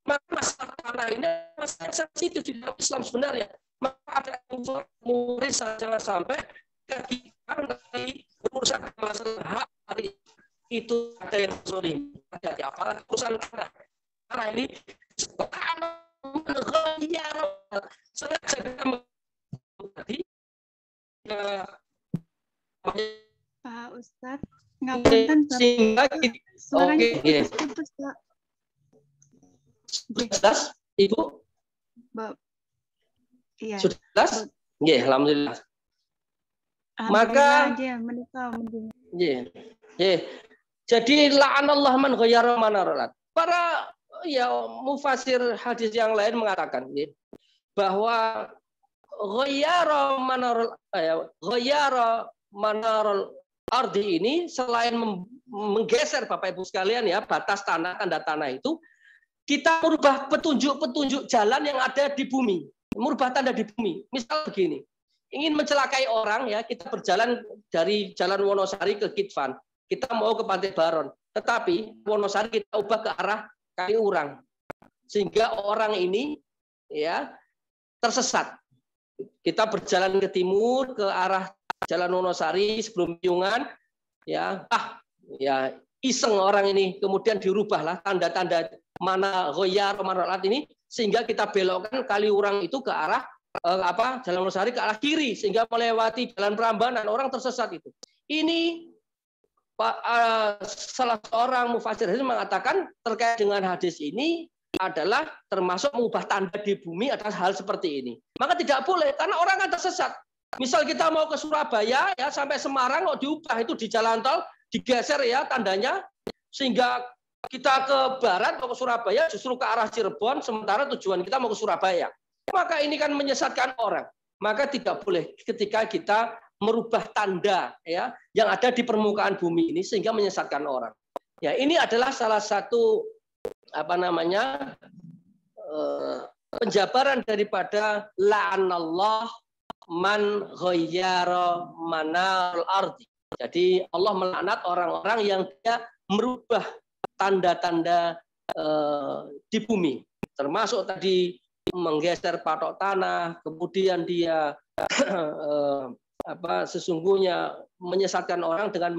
maka masalah tanah ini masalah sensitif di dalam Islam sebenarnya. Maka ada murid jangan sampai urusan masalah hak hari itu ada yang zolim, ada apa urusan karena ini tadi Pak Ustadz, ngapunten sehingga suaranya oke, putus, Pak. jelas Ibu? Iya. Sudah jelas? Nggih, alhamdulillah. Maka jadi la'anallah man ghayyara manarolat. Para mufasir hadis yang lain mengatakan bahwa ghayyara manarul ardi ini selain menggeser Bapak Ibu sekalian ya batas tanah, tanda tanah itu, kita merubah petunjuk-petunjuk jalan yang ada di bumi, merubah tanda di bumi. Misal begini, ingin mencelakai orang ya, kita berjalan dari Jalan Wonosari ke Kitvan, kita mau ke Pantai Baron, tetapi Wonosari kita ubah ke arah Kaliurang, sehingga orang ini ya tersesat. Kita berjalan ke timur ke arah Jalan Wonosari sebelum Piungan, ya iseng orang ini, kemudian dirubahlah tanda-tanda mana goyar manarolat ini, sehingga kita belokkan Kaliurang itu ke arah Jalan Wonosari ke arah kiri, sehingga melewati Jalan Prambanan, orang tersesat itu. Ini salah seorang mufasir hadis mengatakan terkait dengan hadis ini adalah termasuk mengubah tanda di bumi adalah hal seperti ini. Maka tidak boleh karena orang akan tersesat. Misal kita mau ke Surabaya ya sampai Semarang kok diubah itu di jalan tol digeser ya tandanya sehingga kita ke barat mau ke Surabaya justru ke arah Cirebon sementara tujuan kita mau ke Surabaya. Maka ini kan menyesatkan orang. Maka tidak boleh ketika kita merubah tanda ya yang ada di permukaan bumi ini sehingga menyesatkan orang. Ya, ini adalah salah satu penjabaran daripada la'anallah man ghayyara manal ardi. Jadi Allah melaknat orang-orang yang dia merubah tanda-tanda di bumi, termasuk tadi menggeser patok tanah, kemudian dia sesungguhnya menyesatkan orang dengan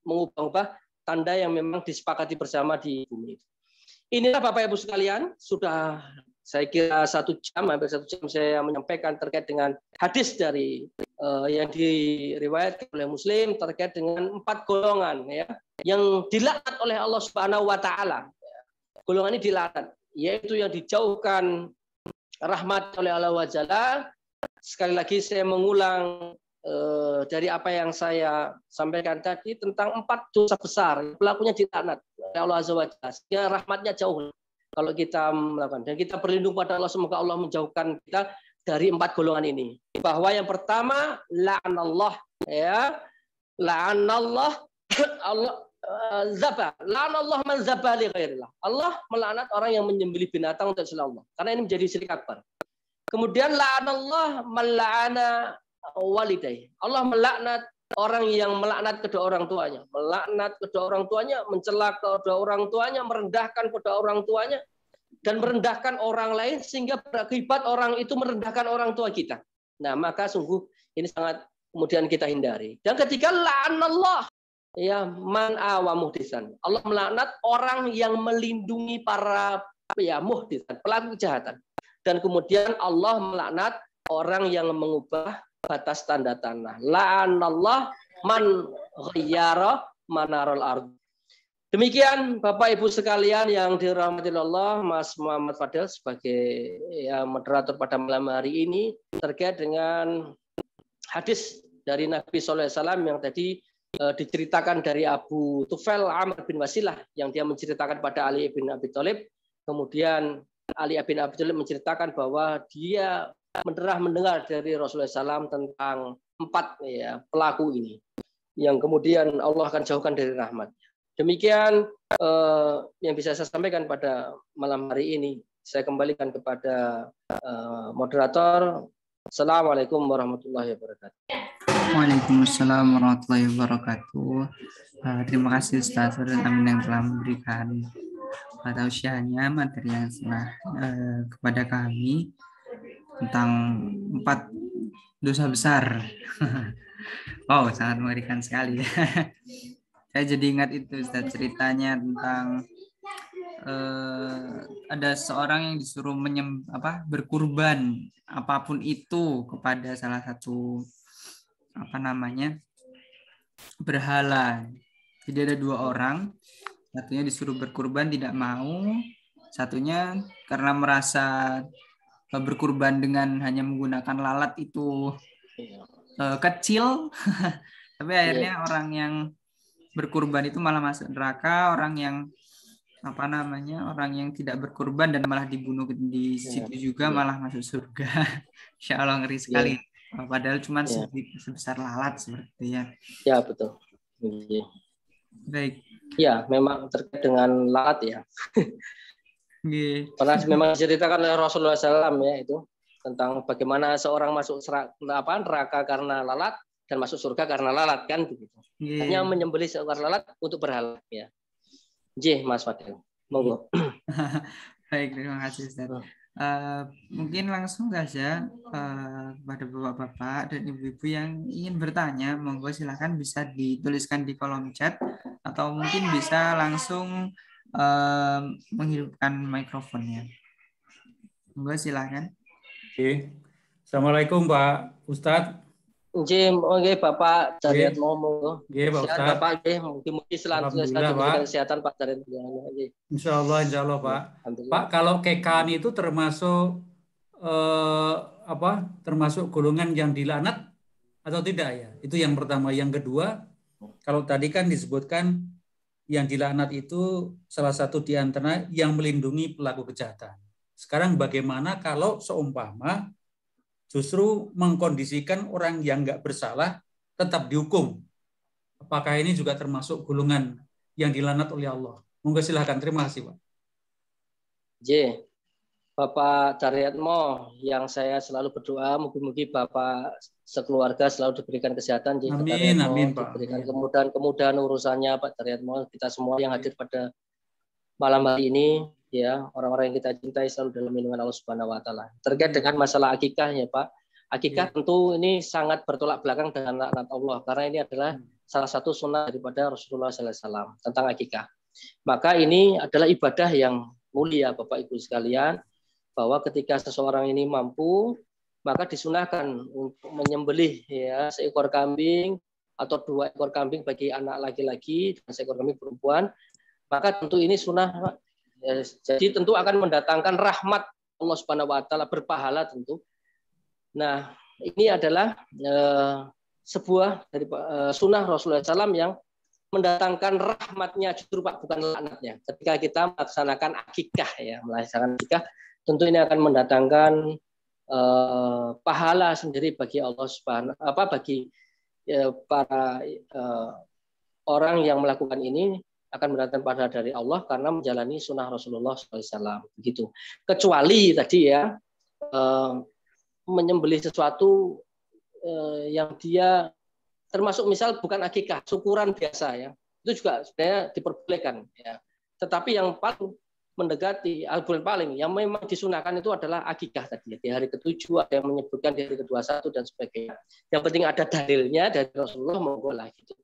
mengubah tanda yang memang disepakati bersama di bumi. Inilah Bapak Ibu sekalian, sudah saya kira 1 jam, hampir 1 jam saya menyampaikan terkait dengan hadis dari yang diriwayatkan oleh Muslim terkait dengan 4 golongan ya yang dilaknat oleh Allah Subhanahu wa taala. Golongan ini dilaknat, yaitu yang dijauhkan rahmat oleh Allah wa Jalla. Sekali lagi saya mengulang dari apa yang saya sampaikan tadi tentang 4 dosa besar pelakunya dilaknat oleh Allah Azza wa Jalla. Ya, rahmatnya jauh kalau kita melakukan, dan kita berlindung pada Allah, semoga Allah menjauhkan kita dari 4 golongan ini. Bahwa yang pertama la'anallah ya, la'anallah la'anallah man zabah li ghairillah. Allah melaknat orang yang menyembelih binatang untuk selain Allah, karena ini menjadi syirik akbar. Kemudian la'anallah man la'ana walidai. Allah melaknat orang yang melaknat kedua orang tuanya, mencela kedua orang tuanya, merendahkan kedua orang tuanya, dan merendahkan orang lain sehingga berakibat orang itu merendahkan orang tua kita. Nah, maka sungguh ini sangat kemudian kita hindari. Dan ketiga la'anallah ya man awa muhdisan. Allah melaknat orang yang melindungi para muhdisan, pelaku kejahatan. Dan kemudian Allah melaknat orang yang mengubah batas tanda tanah. La'anallah man ghayyara manarul ard. Demikian Bapak Ibu sekalian yang dirahmati Allah, Mas Muhammad Fadel sebagai moderator pada malam hari ini terkait dengan hadis dari Nabi sallallahu alaihi wasallam yang tadi diceritakan dari Abu Tufail Amr bin Wasilah yang dia menceritakan pada Ali bin Abi Thalib. Kemudian Ali bin Abi Thalib menceritakan bahwa dia mendengar dari Rasulullah SAW tentang 4 pelaku ini yang kemudian Allah akan jauhkan dari rahmat. Demikian yang bisa saya sampaikan pada malam hari ini. Saya kembalikan kepada moderator. Assalamualaikum warahmatullahi wabarakatuh. Waalaikumsalam warahmatullahi wabarakatuh. Terima kasih Ustaz Amin yang telah memberikan tausiahnya, materi yang kepada kami tentang 4 dosa besar Oh, sangat mengerikan sekali. Saya jadi ingat itu Ustaz, ceritanya tentang ada seorang yang disuruh berkurban apapun itu kepada salah satu berhala. Jadi ada dua orang, satunya disuruh berkurban tidak mau, satunya karena merasa berkurban dengan hanya menggunakan lalat itu kecil, tapi akhirnya orang yang berkurban itu malah masuk neraka, orang yang tidak berkurban dan malah dibunuh di situ juga malah masuk surga. Insya Allah, ngeri sekali. Padahal cuma sebesar lalat seperti ya. Ya, betul. Baik. Ya, memang terkait dengan lalat ya. Pernah memang diceritakan oleh Rasulullah SAW ya itu tentang bagaimana seorang masuk neraka karena lalat dan masuk surga karena lalat kan begitu. Hanya menyembelih seekor lalat untuk berhala ya. Mas Fadil, monggo. Baik, terima kasih Ustaz. Mungkin langsung saja kepada bapak-bapak dan ibu-ibu yang ingin bertanya, monggo silakan bisa dituliskan di kolom chat atau mungkin bisa langsung menghidupkan mikrofonnya. Monggo silakan. Oke. Assalamualaikum Pak Ustadz. Oke, Bapak Dariat monggo. Oke, Pak Ustadz. Bapak mungkin selanjutnya diberikan kesehatan Pak Dariat. Insya Allah Pak. Pak, kalau kekaan itu termasuk termasuk golongan yang dilaknat atau tidak ya? Itu yang pertama. Yang kedua, kalau tadi kan disebutkan yang dilaknat itu salah satu di antara yang melindungi pelaku kejahatan. Sekarang bagaimana kalau seumpama justru mengkondisikan orang yang nggak bersalah tetap dihukum? Apakah ini juga termasuk golongan yang dilaknat oleh Allah? Monggo silakan. Terima kasih, Pak. Bapak Daryatmo, yang saya selalu berdoa, mungkin Bapak sekeluarga selalu diberikan kesehatan. Amin, amin, Pak. Diberikan kemudahan urusannya, Pak Daryatmo. Kita semua yang hadir pada malam hari ini, ya, orang-orang yang kita cintai selalu dalam lindungan Allah Subhanahu Wa Taala. Terkait dengan masalah akikah, ya Pak. Akikah tentu ini sangat bertolak belakang dengan laknat Allah, karena ini adalah salah satu sunnah daripada Rasulullah SAW tentang akikah. Maka ini adalah ibadah yang mulia, Bapak Ibu sekalian, bahwa ketika seseorang ini mampu, maka disunahkan untuk menyembelih ya seekor kambing atau 2 ekor kambing bagi anak laki-laki dan seekor kambing perempuan. Maka tentu ini sunnah, ya, jadi tentu akan mendatangkan rahmat Allah Subhanahu Wa Taala, berpahala tentu. Nah, ini adalah sebuah dari sunnah Rasulullah SAW yang mendatangkan rahmatnya justru Pak, bukan laknatnya. Ketika kita melaksanakan akikah ya, melaksanakan akikah, tentu ini akan mendatangkan pahala sendiri bagi Allah bagi para orang yang melakukan ini akan mendatangkan pahala dari Allah karena menjalani sunnah Rasulullah SAW. Begitu. Kecuali tadi ya menyembelih sesuatu yang dia termasuk misal bukan akikah, syukuran biasa ya, itu juga sebenarnya diperbolehkan ya. Tetapi yang paling mendekati yang memang disunahkan itu adalah akikah tadi ya. Di hari ke-7 ada yang menyebutkan di hari ke-21 dan sebagainya. Yang penting ada dalilnya dari Rasulullah, monggo lah gitu.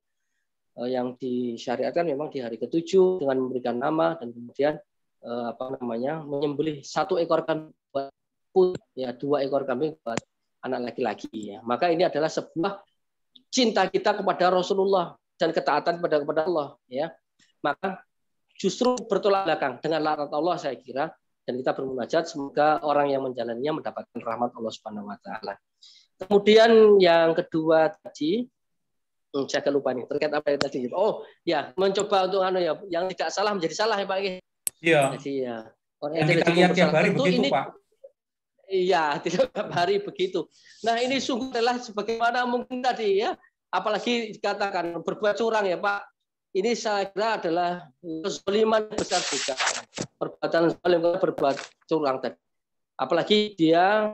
Yang disyariatkan memang di hari ke-7 dengan memberikan nama dan kemudian menyembelih 1 ekor kambing buat ya 2 ekor kambing buat anak laki-laki ya. Maka ini adalah sebuah cinta kita kepada Rasulullah dan ketaatan kepada Allah ya. Maka justru bertolak belakang dengan laknat Allah saya kira, dan kita bermunajat semoga orang yang menjalaninya mendapatkan rahmat Allah Subhanahu Wa Taala. Kemudian yang kedua tadi saya lupa nih terkait apa yang tadi. Oh ya, mencoba untuk yang tidak salah menjadi salah ya Pak. Iya. Jadi ya orang yang kita lihat tiap hari begitu ini, Pak. Iya, tidak tiap hari begitu. Nah, ini sungguh adalah sebagaimana mungkin tadi ya, apalagi dikatakan berbuat curang ya Pak. Ini saya kira adalah kezaliman besar juga. Perbuatan zalim, berbuat curang tadi. Apalagi dia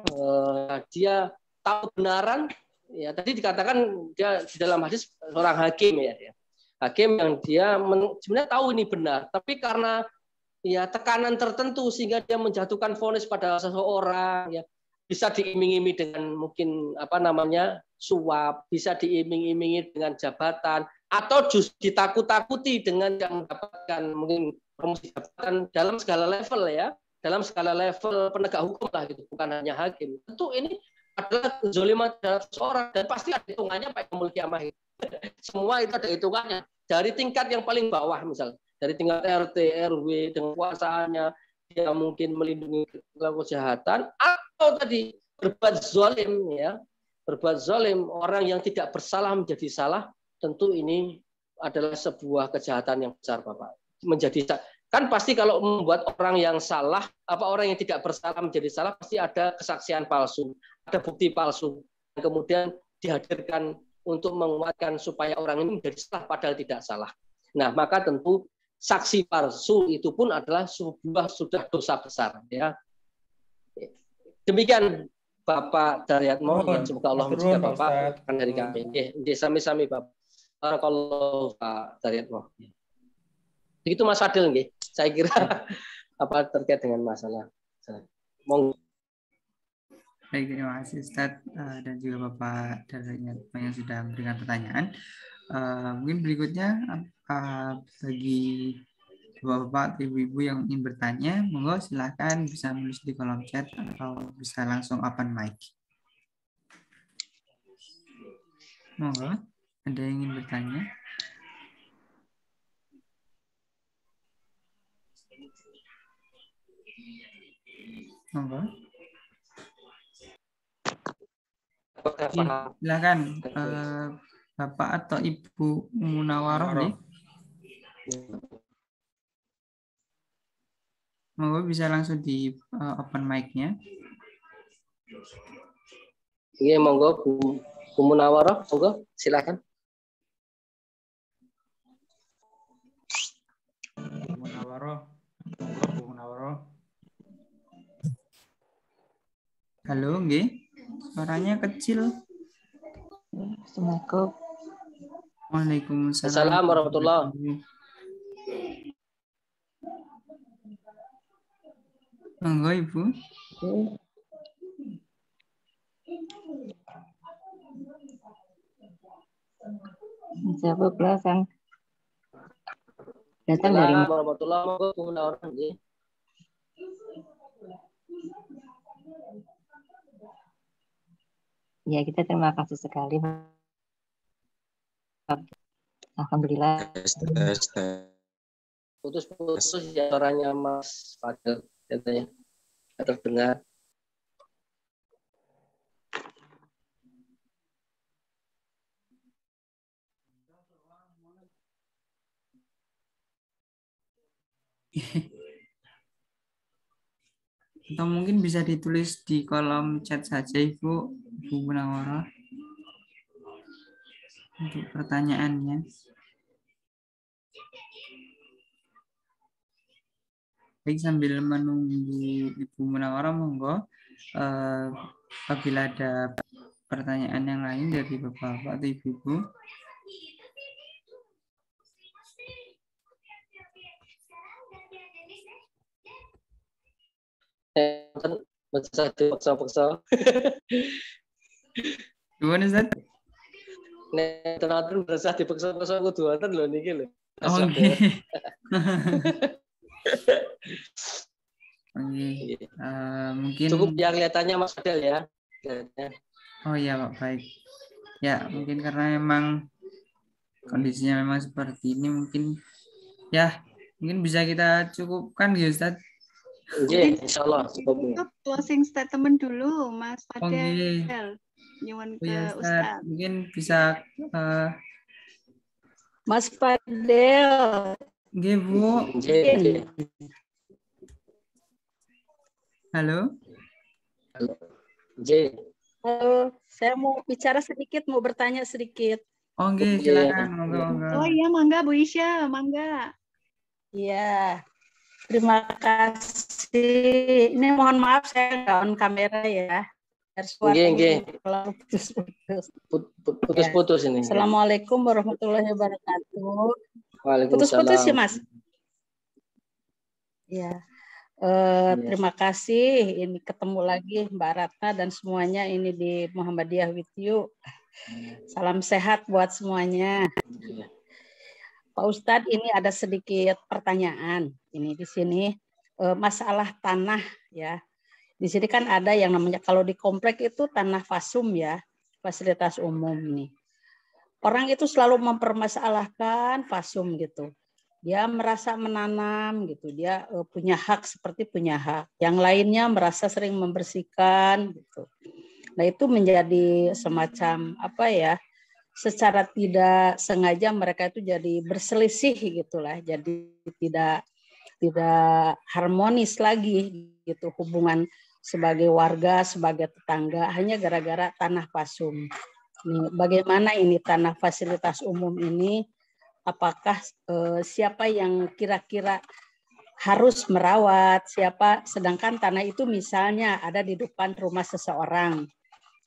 tahu kebenaran, ya tadi dikatakan dia di dalam hadis seorang hakim ya. Hakim yang dia sebenarnya tahu ini benar, tapi karena ya tekanan tertentu sehingga dia menjatuhkan vonis pada seseorang ya, bisa diiming-iming dengan mungkin suap, bisa diiming-imingi dengan jabatan, atau justru ditakut-takuti dengan yang mendapatkan mungkin promosi jabatan dalam segala level ya, dalam segala level penegak hukum lah gitu, bukan hanya hakim. Tentu ini adalah kezaliman terhadap seseorang dan pasti ada hitungannya Pak Yaumul Qiyamah. Semua itu ada hitungannya dari tingkat yang paling bawah, misal dari tingkat RT, RW dengan kuasaannya dia mungkin melindungi kejahatan, atau tadi berbuat zalim ya, berbuat zalim, orang yang tidak bersalah menjadi salah. Tentu ini adalah sebuah kejahatan yang besar, Bapak. Kan pasti kalau membuat orang yang salah, orang yang tidak bersalah menjadi salah, pasti ada kesaksian palsu, ada bukti palsu, dan kemudian dihadirkan untuk menguatkan supaya orang ini menjadi salah padahal tidak salah. Nah, maka tentu saksi palsu itu pun adalah sudah dosa besar ya. Demikian Bapak Daryatmo, semoga Allah menjaga Bapak dari kami. Sami-sami Bapak. Barakallahu Pak Daryatmo. Begitu Mas Fadil nggih. Saya kira terkait dengan masalah. Monggo. Baik, terima kasih Ustadz dan juga Bapak Daryatmo yang sudah memberikan pertanyaan. Mungkin berikutnya bagi Bapak-bapak, ibu-ibu yang ingin bertanya, monggo silakan bisa menulis di kolom chat atau bisa langsung open mic. Monggo, ada yang ingin bertanya? Monggo. Silakan Bapak atau Ibu Munawaroh nih. Monggo bisa langsung di open mic-nya. Iya, monggo Bu Munawaroh, monggo silakan. Bu Munawaroh, monggo Bu Munawaroh. Halo, nggih. Suaranya kecil. Assalamualaikum. Waalaikumsalam. Assalamualaikum warahmatullahi wabarakatuh. Monggo Ibu. Siapa pula yang datang dari Assalamualaikum warahmatullahi wabarakatuh. Ya, kita terima kasih sekali. Alhamdulillah. Putus-putus ya suaranya Mas Fadil, katanya terdengar. Atau mungkin bisa ditulis di kolom chat saja Ibu Munawaroh untuk pertanyaannya. Baik, sambil menunggu Ibu Munawaroh, monggo apabila ada pertanyaan yang lain dari Bapak-bapak atau Ibu-ibu. Bisa dipaksa-paksa. Gimana Ustaz? Nek tenan berasa dipaksa-paksa kudu wonten lho niki lho. Oh nggih. Mungkin cukup yang kelihatannya Mas Fadil ya. Oh iya Pak, baik. Ya, mungkin karena memang kondisinya memang seperti ini, mungkin ya mungkin bisa kita cukupkan ya Ustaz. Oke, insyaallah cukup. Closing statement dulu Mas Fadil. Nyuwun ke Ya, Ustaz. Mungkin bisa Mas Fadil. Nggih, Bu. Halo. Halo. Halo, saya mau bicara sedikit, mau bertanya sedikit. Oh, nggih, silakan. Monggo. Oh iya, mangga Bu Isya, mangga. Iya. Terima kasih. Ini mohon maaf saya nggak on kamera ya. Putus-putus ini. Assalamualaikum warahmatullahi wabarakatuh. Waalaikumsalam. Putus-putus ya Mas. Ya. Terima kasih. Ini ketemu lagi Mbak Ratna dan semuanya ini di Muhammadiyah with you. Salam sehat buat semuanya. Pak Ustadz, ini ada sedikit pertanyaan. Ini di sini masalah tanah ya. Di sini kan ada yang namanya kalau di komplek itu tanah fasum ya, fasilitas umum nih. Orang itu selalu mempermasalahkan fasum gitu. Dia merasa menanam gitu, dia punya hak seperti punya hak. Yang lainnya merasa sering membersihkan gitu. Nah itu menjadi semacam apa ya? Secara tidak sengaja mereka itu jadi berselisih gitulah, jadi tidak harmonis lagi gitu hubungan sebagai warga, sebagai tetangga hanya gara-gara tanah fasum. Nih, bagaimana ini tanah fasilitas umum ini? Apakah siapa yang kira-kira harus merawat, siapa, sedangkan tanah itu misalnya ada di depan rumah seseorang.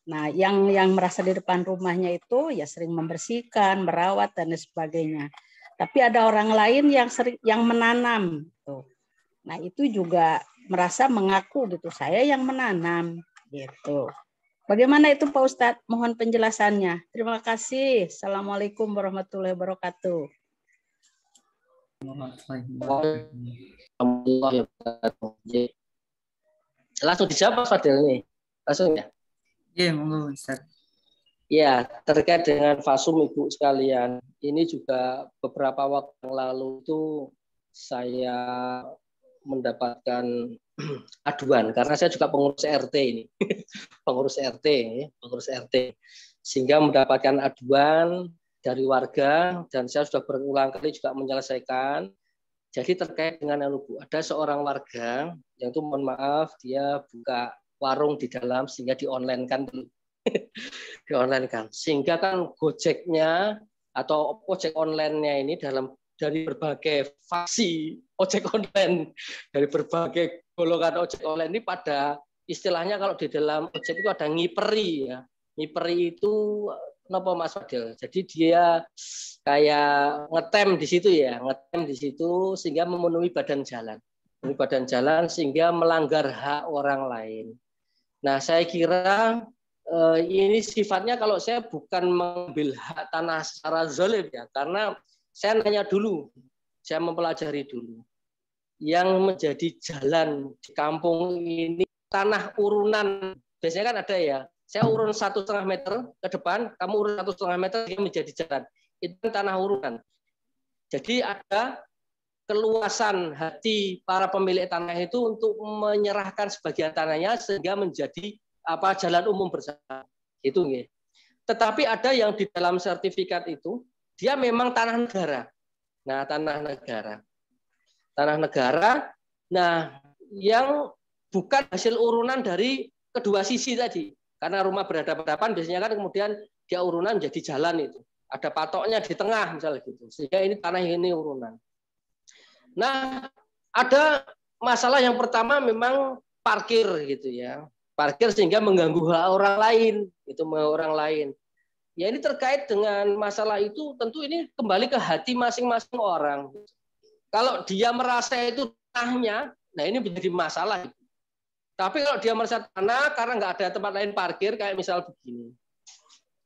Nah, yang merasa di depan rumahnya itu ya sering membersihkan, merawat dan sebagainya. Tapi ada orang lain yang menanam. Tuh. Nah, itu juga merasa mengaku gitu, saya yang menanam gitu. Bagaimana itu Pak Ustadz? Mohon penjelasannya. Terima kasih. Assalamualaikum warahmatullahi wabarakatuh. Langsung dijawab Fadil nih. Langsung ya. Iya, monggo Ustaz. Ya, terkait dengan fasum Ibu sekalian. Ini juga beberapa waktu yang lalu itu saya mendapatkan aduan karena saya juga pengurus RT ini. pengurus RT. Sehingga mendapatkan aduan dari warga dan saya sudah berulang kali juga menyelesaikan. Jadi terkait dengan Bu, ada seorang warga yang itu mohon maaf dia buka warung di dalam sehingga di-online-kan dulu. Di-online-kan. Sehingga kan Gojeknya atau ojek online-nya ini dari berbagai faksi ojek online, dari berbagai golongan ojek online ini pada istilahnya kalau di dalam ojek itu ada ngiperi ya. Ngiperi itu kenapa Mas Fadil? Jadi dia kayak ngetem di situ ya, ngetem di situ sehingga memenuhi badan jalan. Memenuhi badan jalan sehingga melanggar hak orang lain. Nah, saya kira ini sifatnya kalau saya bukan mengambil hak tanah secara zalim ya, karena saya nanya dulu, saya mempelajari dulu. Yang menjadi jalan di kampung ini tanah urunan, biasanya kan ada ya, saya urun 1,5 meter ke depan, kamu urun 1,5 meter, dia menjadi jalan. Itu tanah urunan. Jadi ada keluasan hati para pemilik tanah itu untuk menyerahkan sebagian tanahnya sehingga menjadi jalan umum bersama. Itu nggih. Tetapi ada yang di dalam sertifikat itu dia memang tanah negara. Nah, tanah negara. Nah, yang bukan hasil urunan dari kedua sisi tadi. Karena rumah berhadapan-hadapan biasanya kan kemudian dia urunan jadi jalan itu. Ada patoknya di tengah misalnya gitu. Sehingga ini tanah ini urunan. Nah, ada masalah yang pertama memang parkir gitu ya. Parkir sehingga mengganggu hak orang lain, itu orang lain. Ya ini terkait dengan masalah itu tentu ini kembali ke hati masing-masing orang. Kalau dia merasa itu tanahnya, nah ini menjadi masalah. Tapi kalau dia merasa tanah karena nggak ada tempat lain parkir, kayak misal begini.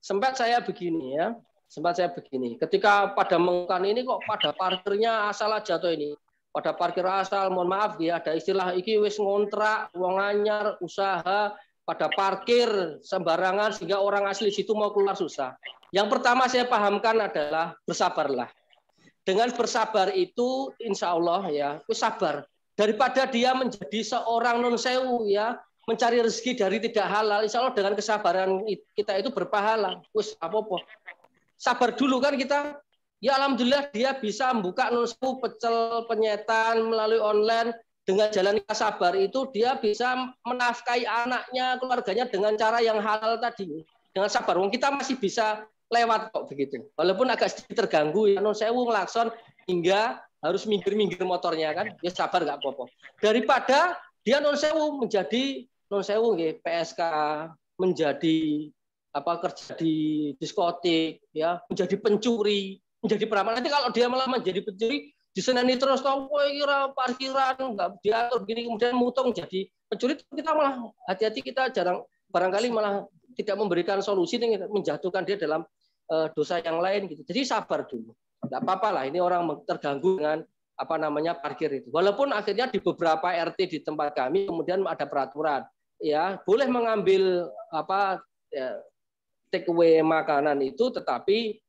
Sempat saya begini. Ketika pada mengukan ini kok pada parkirnya asal aja tuh ini. Pada parkir asal, mohon maaf ya, ada istilah iki wis ngontrak, wong anyar, usaha, pada parkir sembarangan sehingga orang asli situ mau keluar susah. Yang pertama saya pahamkan adalah bersabarlah. Dengan bersabar itu insya Allah ya, sabar. Daripada dia menjadi seorang non sewu ya, mencari rezeki dari tidak halal, insya Allah dengan kesabaran kita itu berpahala. Wis apa-apa. Sabar dulu kan kita. Ya alhamdulillah dia bisa membuka non sewu, pecel, penyetan melalui online. Dengan jalan sabar itu dia bisa menafkahi anaknya, keluarganya dengan cara yang halal tadi. Dengan sabar. Wong kita masih bisa lewat kok begitu. Walaupun agak sedikit terganggu ya non sewu ngelakson hingga harus minggir-minggir motornya kan. Ya sabar nggak apa-apa. Daripada dia non sewu menjadi non sewu nggih PSK, menjadi kerja di diskotik ya, menjadi pencuri, menjadi peramal. Nanti kalau dia malah menjadi pencuri, diseneni terus toh kira parkiran nggak diatur gini, kemudian mutung jadi pencuri, kita malah hati-hati, kita jarang, barangkali malah tidak memberikan solusi, menjatuhkan dia dalam dosa yang lain gitu. Jadi sabar dulu, nggak apa-apa lah, ini orang terganggu dengan apa namanya parkir itu. Walaupun akhirnya di beberapa RT di tempat kami kemudian ada peraturan, ya boleh mengambil apa ya, take away makanan itu, tetapi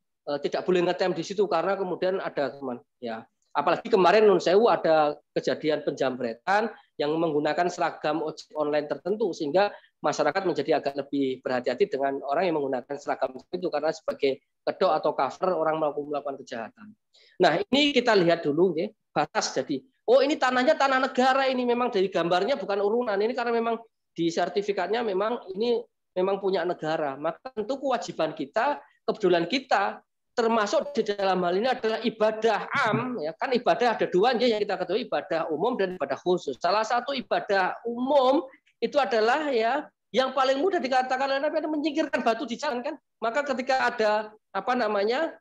tidak boleh ngetem di situ karena kemudian ada teman ya. Apalagi kemarin Nun Sewu ada kejadian penjambretan yang menggunakan seragam ojek online tertentu, sehingga masyarakat menjadi agak lebih berhati-hati dengan orang yang menggunakan seragam itu karena sebagai kedok atau cover orang melakukan kejahatan. Nah, ini kita lihat dulu ya, batas. Jadi, oh ini tanahnya tanah negara, ini memang dari gambarnya bukan urunan, ini karena memang di sertifikatnya memang ini memang punya negara. Maka tentu kewajiban kita, kebetulan kita termasuk di dalam hal ini adalah ibadah am, ya kan, ibadah ada dua yang kita ketahui, ibadah umum dan ibadah khusus. Salah satu ibadah umum itu adalah ya yang paling mudah dikatakan oleh Nabi, menyingkirkan batu di jalan kan. Maka ketika ada apa namanya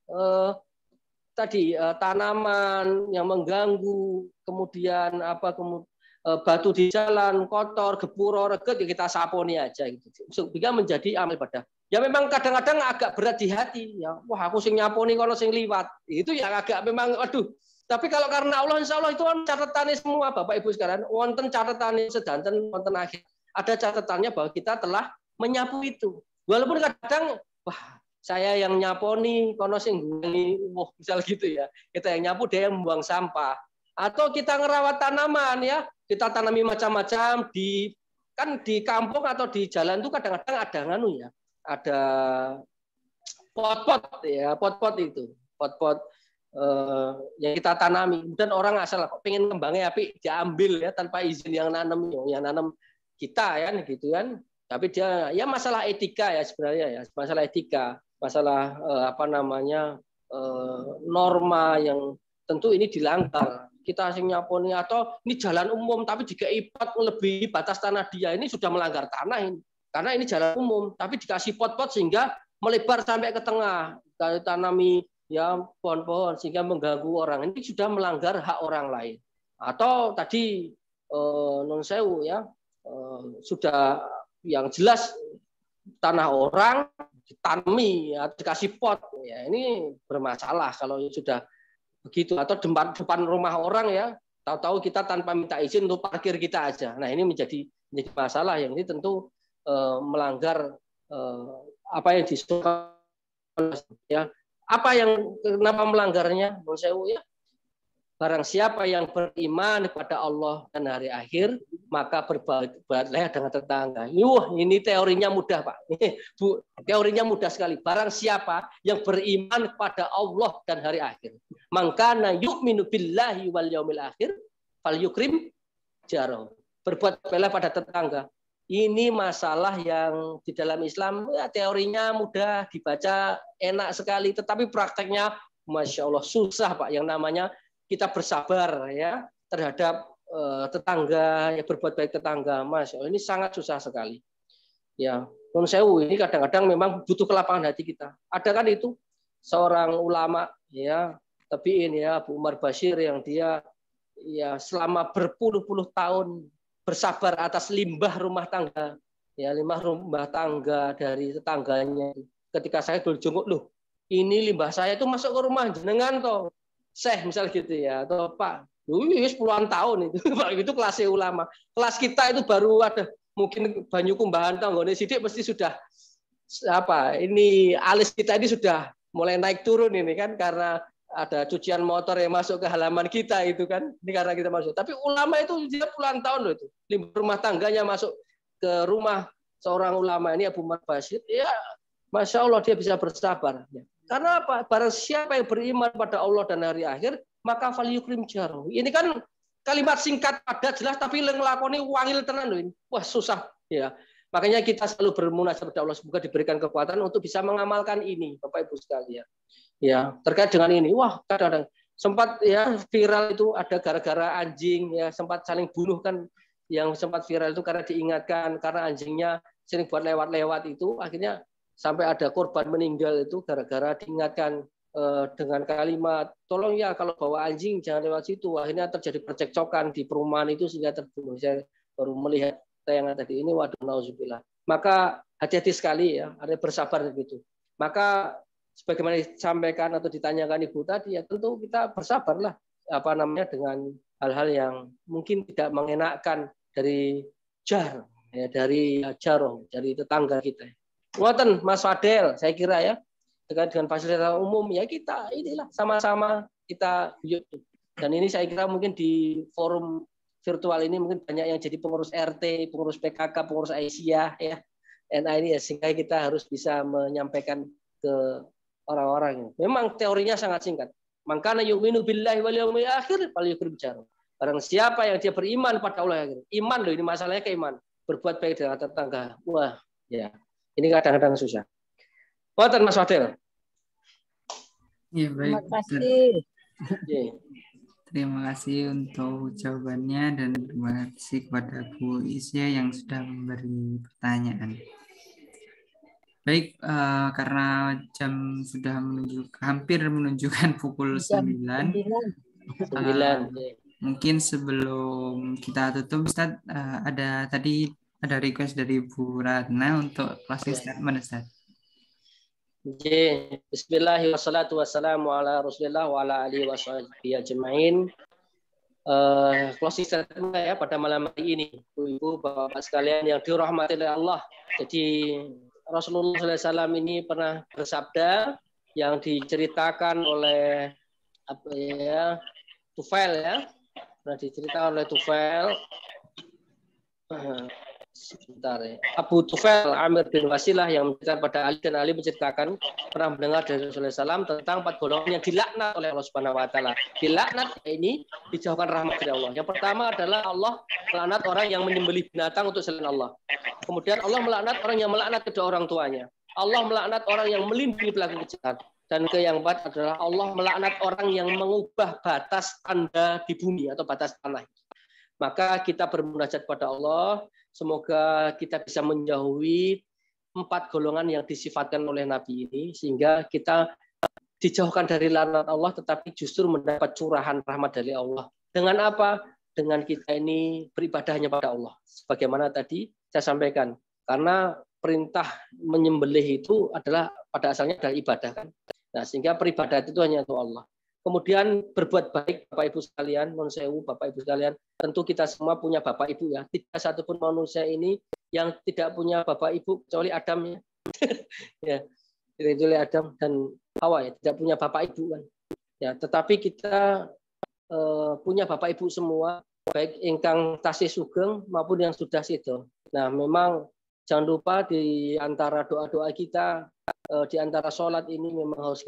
tanaman yang mengganggu, kemudian batu di jalan kotor, gepuro, reget, ya kita saponi aja gitu. Sehingga menjadi amal ibadah. Ya memang kadang-kadang agak berat di hati ya. Wah, aku sing nyaponi kalau sing liwat. Itu yang agak memang aduh. Tapi kalau karena Allah, insya Allah itu kan catatannya semua Bapak Ibu sekalian. Wonten catatannya sedanten wonten akhir. Ada catatannya bahwa kita telah menyapu itu. Walaupun kadang wah, saya yang nyaponi, kono sing ngungi, wah misal gitu ya. Kita yang nyapu, dia yang membuang sampah. Atau kita ngerawat tanaman ya, kita tanami macam-macam di kampung atau di jalan itu kadang-kadang ada nganu ya, ada pot-pot ya, pot-pot itu, pot-pot yang kita tanami. Kemudian orang asal pengen kembangnya api diambil ya tanpa izin yang nanam kita ya gitu kan. Tapi dia ya masalah etika ya sebenarnya ya, masalah etika. Masalah norma yang tentu ini dilanggar. Kita asing nyaponi atau ini jalan umum tapi jika pot melebihi batas tanah dia, ini sudah melanggar tanah ini. Karena ini jalan umum tapi dikasih pot-pot sehingga melebar sampai ke tengah, tanami ya pohon-pohon sehingga mengganggu orang. Ini sudah melanggar hak orang lain. Atau tadi non sewu ya sudah yang jelas tanah orang ditanami ya, dikasih pot ya, ini bermasalah kalau sudah begitu. Atau depan rumah orang ya, tahu-tahu kita tanpa minta izin untuk parkir kita aja. Nah, ini menjadi masalah yang ini tentu melanggar apa yang disuruh ya. Apa yang kenapa melanggarnya? Menurut saya ya, barang siapa yang beriman kepada Allah dan hari akhir, maka berbaiklah dengan tetangga. Ini teorinya mudah, Pak. Bu, teorinya mudah sekali. Barang siapa yang beriman kepada Allah dan hari akhir, mangkana yu'minu billahi wal yaumil akhir, falyukrim jarahu. Berbuat baiklah pada tetangga. Ini masalah yang di dalam Islam ya, teorinya mudah dibaca, enak sekali, tetapi prakteknya Masya Allah susah, Pak. Yang namanya kita bersabar ya terhadap tetangga, ya berbuat baik tetangga, Masya Allah, ini sangat susah sekali. Ya, non sewu ini kadang-kadang memang butuh kelapangan hati kita. Ada kan itu seorang ulama ya, tabiin ya, Abu Umar Bashir, yang dia ya selama berpuluh-puluh tahun bersabar atas limbah rumah tangga, ya limbah rumah tangga dari tetangganya. Ketika saya dulu jenguk, loh ini limbah saya itu masuk ke rumah jenengan toh, Syekh misal gitu ya, atau Pak, dulu puluhan tahun itu kelas ulama. Kelas kita itu baru ada mungkin banyu kumbahan tanggone sidik mesti sudah apa? Ini alis kita ini sudah mulai naik turun ini kan karena ada cucian motor yang masuk ke halaman kita itu kan. Ini karena kita masuk. Tapi ulama itu dia puluhan tahun loh itu. Limbah rumah tangganya masuk ke rumah seorang ulama ini Abu Umar Bashir. Ya, Masya Allah dia bisa bersabar. Karena apa? Barang siapa yang beriman pada Allah dan hari akhir, maka falyukrim jarahu. Ini kan kalimat singkat padat jelas, tapi ngelakoni wangil tenan loh ini. Wah susah ya. Makanya kita selalu bermunajat kepada Allah, semoga diberikan kekuatan untuk bisa mengamalkan ini, Bapak Ibu sekalian. Ya terkait dengan ini, wah kadang-kadang sempat ya viral itu ada gara-gara anjing ya sempat saling bunuh kan, yang sempat viral itu karena diingatkan karena anjingnya sering buat lewat-lewat itu akhirnya sampai ada korban meninggal itu gara-gara diingatkan dengan kalimat tolong ya kalau bawa anjing jangan lewat situ, akhirnya terjadi percekcokan di perumahan itu sehingga terbunuh. Saya baru melihat tayangan tadi ini, waduh nauzubillah. Maka hati-hati sekali ya, ada bersabar begitu. Maka sebagaimana disampaikan atau ditanyakan Ibu tadi ya, tentu kita bersabarlah dengan hal-hal yang mungkin tidak mengenakkan dari jar ya, dari jaroh, dari tetangga kita. Ngoten Mas Fadel, saya kira ya, dengan fasilitas umum ya kita inilah sama-sama kita YouTube. Dan ini saya kira mungkin di forum virtual ini mungkin banyak yang jadi pengurus RT, pengurus PKK, pengurus Aisyah ya. NA ini ya, sehingga kita harus bisa menyampaikan ke orang-orang. Memang teorinya sangat singkat. Mangkana yu'minu billahi wal yaumil akhir falyukrim jaro. Barang siapa yang dia beriman pada Allah, iman loh, ini masalahnya keiman. Berbuat baik dengan tetangga. Wah, ya. Ini kadang-kadang susah. Wonten Mas Fadel. Ya, baik. Terima kasih. Terima kasih untuk jawabannya dan terima kasih kepada Bu Isya yang sudah memberi pertanyaan. Baik, karena jam sudah hampir menunjukkan pukul 9. Mungkin sebelum kita tutup, Ustaz, ada request dari Bu Ratna untuk closing statement, Ustaz. Bismillahirrahmanirrahim. Wassalatu wassalamu ala Rasulillah wa ala alihi washabihi ajmain. Closing statement ya pada malam hari ini, Ibu, Bapak sekalian yang dirahmati oleh Allah. Jadi Rasulullah SAW ini pernah bersabda yang diceritakan oleh Tufail ya, pernah diceritakan oleh Tufail. Sebentar ya. Abu Tufail Amir bin Wasilah yang menceritakan pada Ali, dan Ali menceritakan pernah mendengar dari Rasulullah SAW tentang 4 golongan yang dilaknat oleh Allah Subhanahu Wa Taala. Dilaknat ini dijauhkan rahmat dari Allah. Yang pertama adalah Allah melaknat orang yang menyembelih binatang untuk selain Allah. Kemudian Allah melaknat orang yang melaknat kedua orang tuanya. Allah melaknat orang yang melindungi pelaku kejahatan. Dan yang keempat adalah Allah melaknat orang yang mengubah batas tanda di bumi atau batas tanah. Maka kita bermunajat pada Allah, semoga kita bisa menjauhi 4 golongan yang disifatkan oleh Nabi ini, sehingga kita dijauhkan dari laknat Allah, tetapi justru mendapat curahan rahmat dari Allah. Dengan apa? Dengan kita ini beribadahnya pada Allah. Sebagaimana tadi saya sampaikan, karena perintah menyembelih itu adalah pada asalnya adalah ibadah kan. Nah, sehingga peribadatan itu hanya untuk Allah. Kemudian berbuat baik, Bapak Ibu sekalian, non sewu Bapak Ibu sekalian, tentu kita semua punya Bapak Ibu ya. Tidak satupun manusia ini yang tidak punya Bapak Ibu kecuali Adam ya. Ya, kecuali Adam dan Hawa ya, tidak punya Bapak Ibu kan. Ya, tetapi kita punya Bapak Ibu semua, baik ingkang tasih sugeng maupun yang sudah sido. Nah, memang jangan lupa di antara doa-doa kita, di antara sholat ini memang harus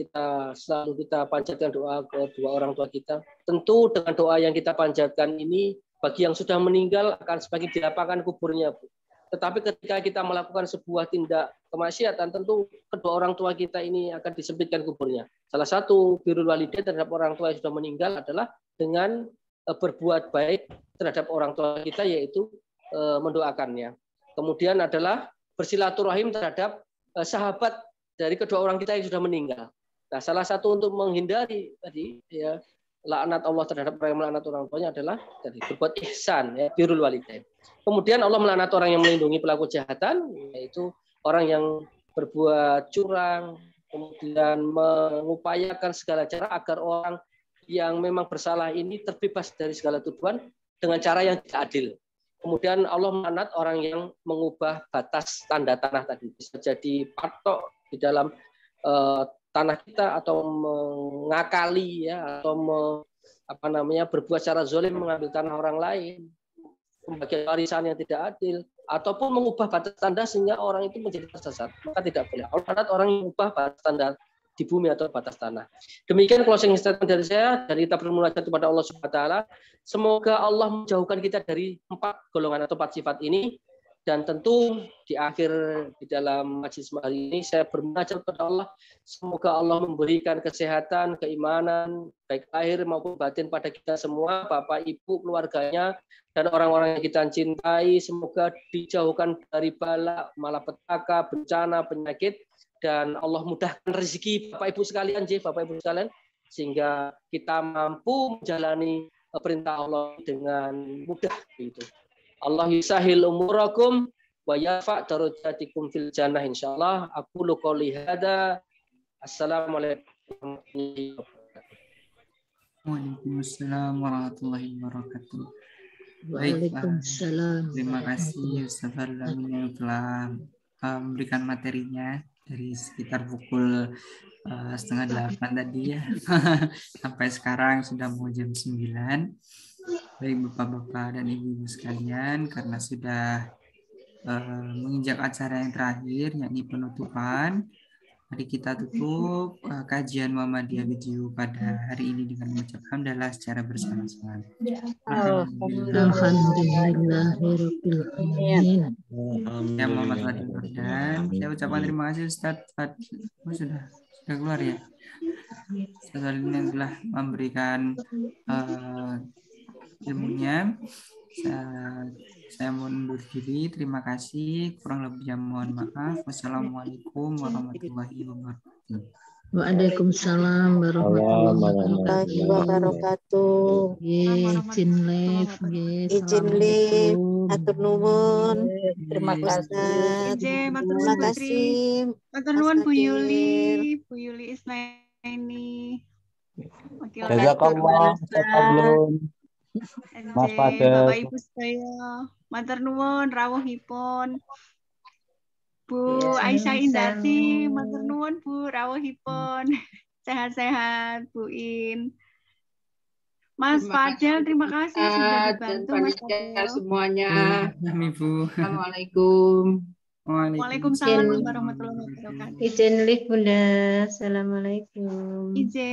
selalu kita panjatkan doa ke dua orang tua kita. Tentu dengan doa yang kita panjatkan ini bagi yang sudah meninggal akan semakin dilapangkan kuburnya, Bu. Tetapi ketika kita melakukan sebuah tindak kemaksiatan, tentu kedua orang tua kita ini akan disempitkan kuburnya. Salah satu birrul walidain terhadap orang tua yang sudah meninggal adalah dengan berbuat baik terhadap orang tua kita, yaitu mendoakannya. Kemudian adalah bersilaturahim terhadap sahabat dari kedua orang kita yang sudah meninggal. Nah, salah satu untuk menghindari tadi ya laknat Allah terhadap orang yang melaknat orang tuanya adalah tadi berbuat ihsan ya, birrul walidain. Kemudian Allah melaknat orang yang melindungi pelaku kejahatan, yaitu orang yang berbuat curang, kemudian mengupayakan segala cara agar orang yang memang bersalah ini terbebas dari segala tuduhan dengan cara yang tidak adil. Kemudian Allah melaknat orang yang mengubah batas tanda tanah tadi, bisa jadi patok di dalam tanah kita, atau mengakali ya, atau berbuat secara zalim mengambil tanah orang lain, pembagian warisan yang tidak adil, ataupun mengubah batas tanda sehingga orang itu menjadi tersesat, maka tidak boleh. Allah melaknat orang yang mengubah batas tanda di bumi atau batas tanah. Demikian closing statement dari saya, dan kita bermunajat kepada Allah Subhanahu wa taala. Semoga Allah menjauhkan kita dari 4 golongan atau 4 sifat ini, Dan tentu di akhir di dalam majelis hari ini saya bermunajat kepada Allah, semoga Allah memberikan kesehatan, keimanan baik lahir maupun batin pada kita semua, Bapak Ibu, keluarganya, dan orang-orang yang kita cintai. Semoga dijauhkan dari bala, malapetaka, bencana, penyakit, dan Allah mudahkan rezeki Bapak Ibu sekalian, Bapak Ibu sekalian, sehingga kita mampu menjalani perintah Allah dengan mudah gitu. Allah yusahil umurakum wa yarfa' darajatikum fil jannah insyaallah. Aku qouli hada. Assalamualaikum warahmatullahi wabarakatuh. Waalaikumsalam warahmatullahi wabarakatuh. Waalaikumsalam. Terima kasih Ustaz Al-Amin yang telah memberikan materinya dari sekitar pukul 7:30 tadi ya sampai sekarang sudah mau jam 9. Baik Bapak-bapak dan Ibu-ibu sekalian, karena sudah menginjak acara yang terakhir yakni penutupan, mari kita tutup kajian Muhammadiyah Video pada hari ini dengan mengucap hamdalah secara bersama-sama. Alhamdulillahirabbil alamin. Ya Muhammad Fadil Nurdan, saya ucapkan terima kasih Ustaz Fadil. Sudah keluar ya. Ustaz Fadil yang telah memberikan ilmunya. Saya mohon undur diri. Terima kasih. Kurang lebihnya mohon maaf. Wassalamualaikum warahmatullahi wabarakatuh. Waalaikumsalam warahmatullahi wabarakatuh. Izin live. Atur nuwun. Terima kasih. Terima kasih. Matur nuwun Bu Yuli Isnaini. Jazakallah. Mas Fadel. Bapak Ibu saya, matur nuwun rawuhipun. Bu Aisyah Indati, matur nuwun Bu rawuhipun. Sehat-sehat Bu In. Mas Fadel, terima kasih sudah dibantu Mas Fadel. Semuanya. Ibu. Assalamualaikum. Waalaikumsalam warahmatullahi wabarakatuh. Izin live Bunda. Assalamualaikum. Izin.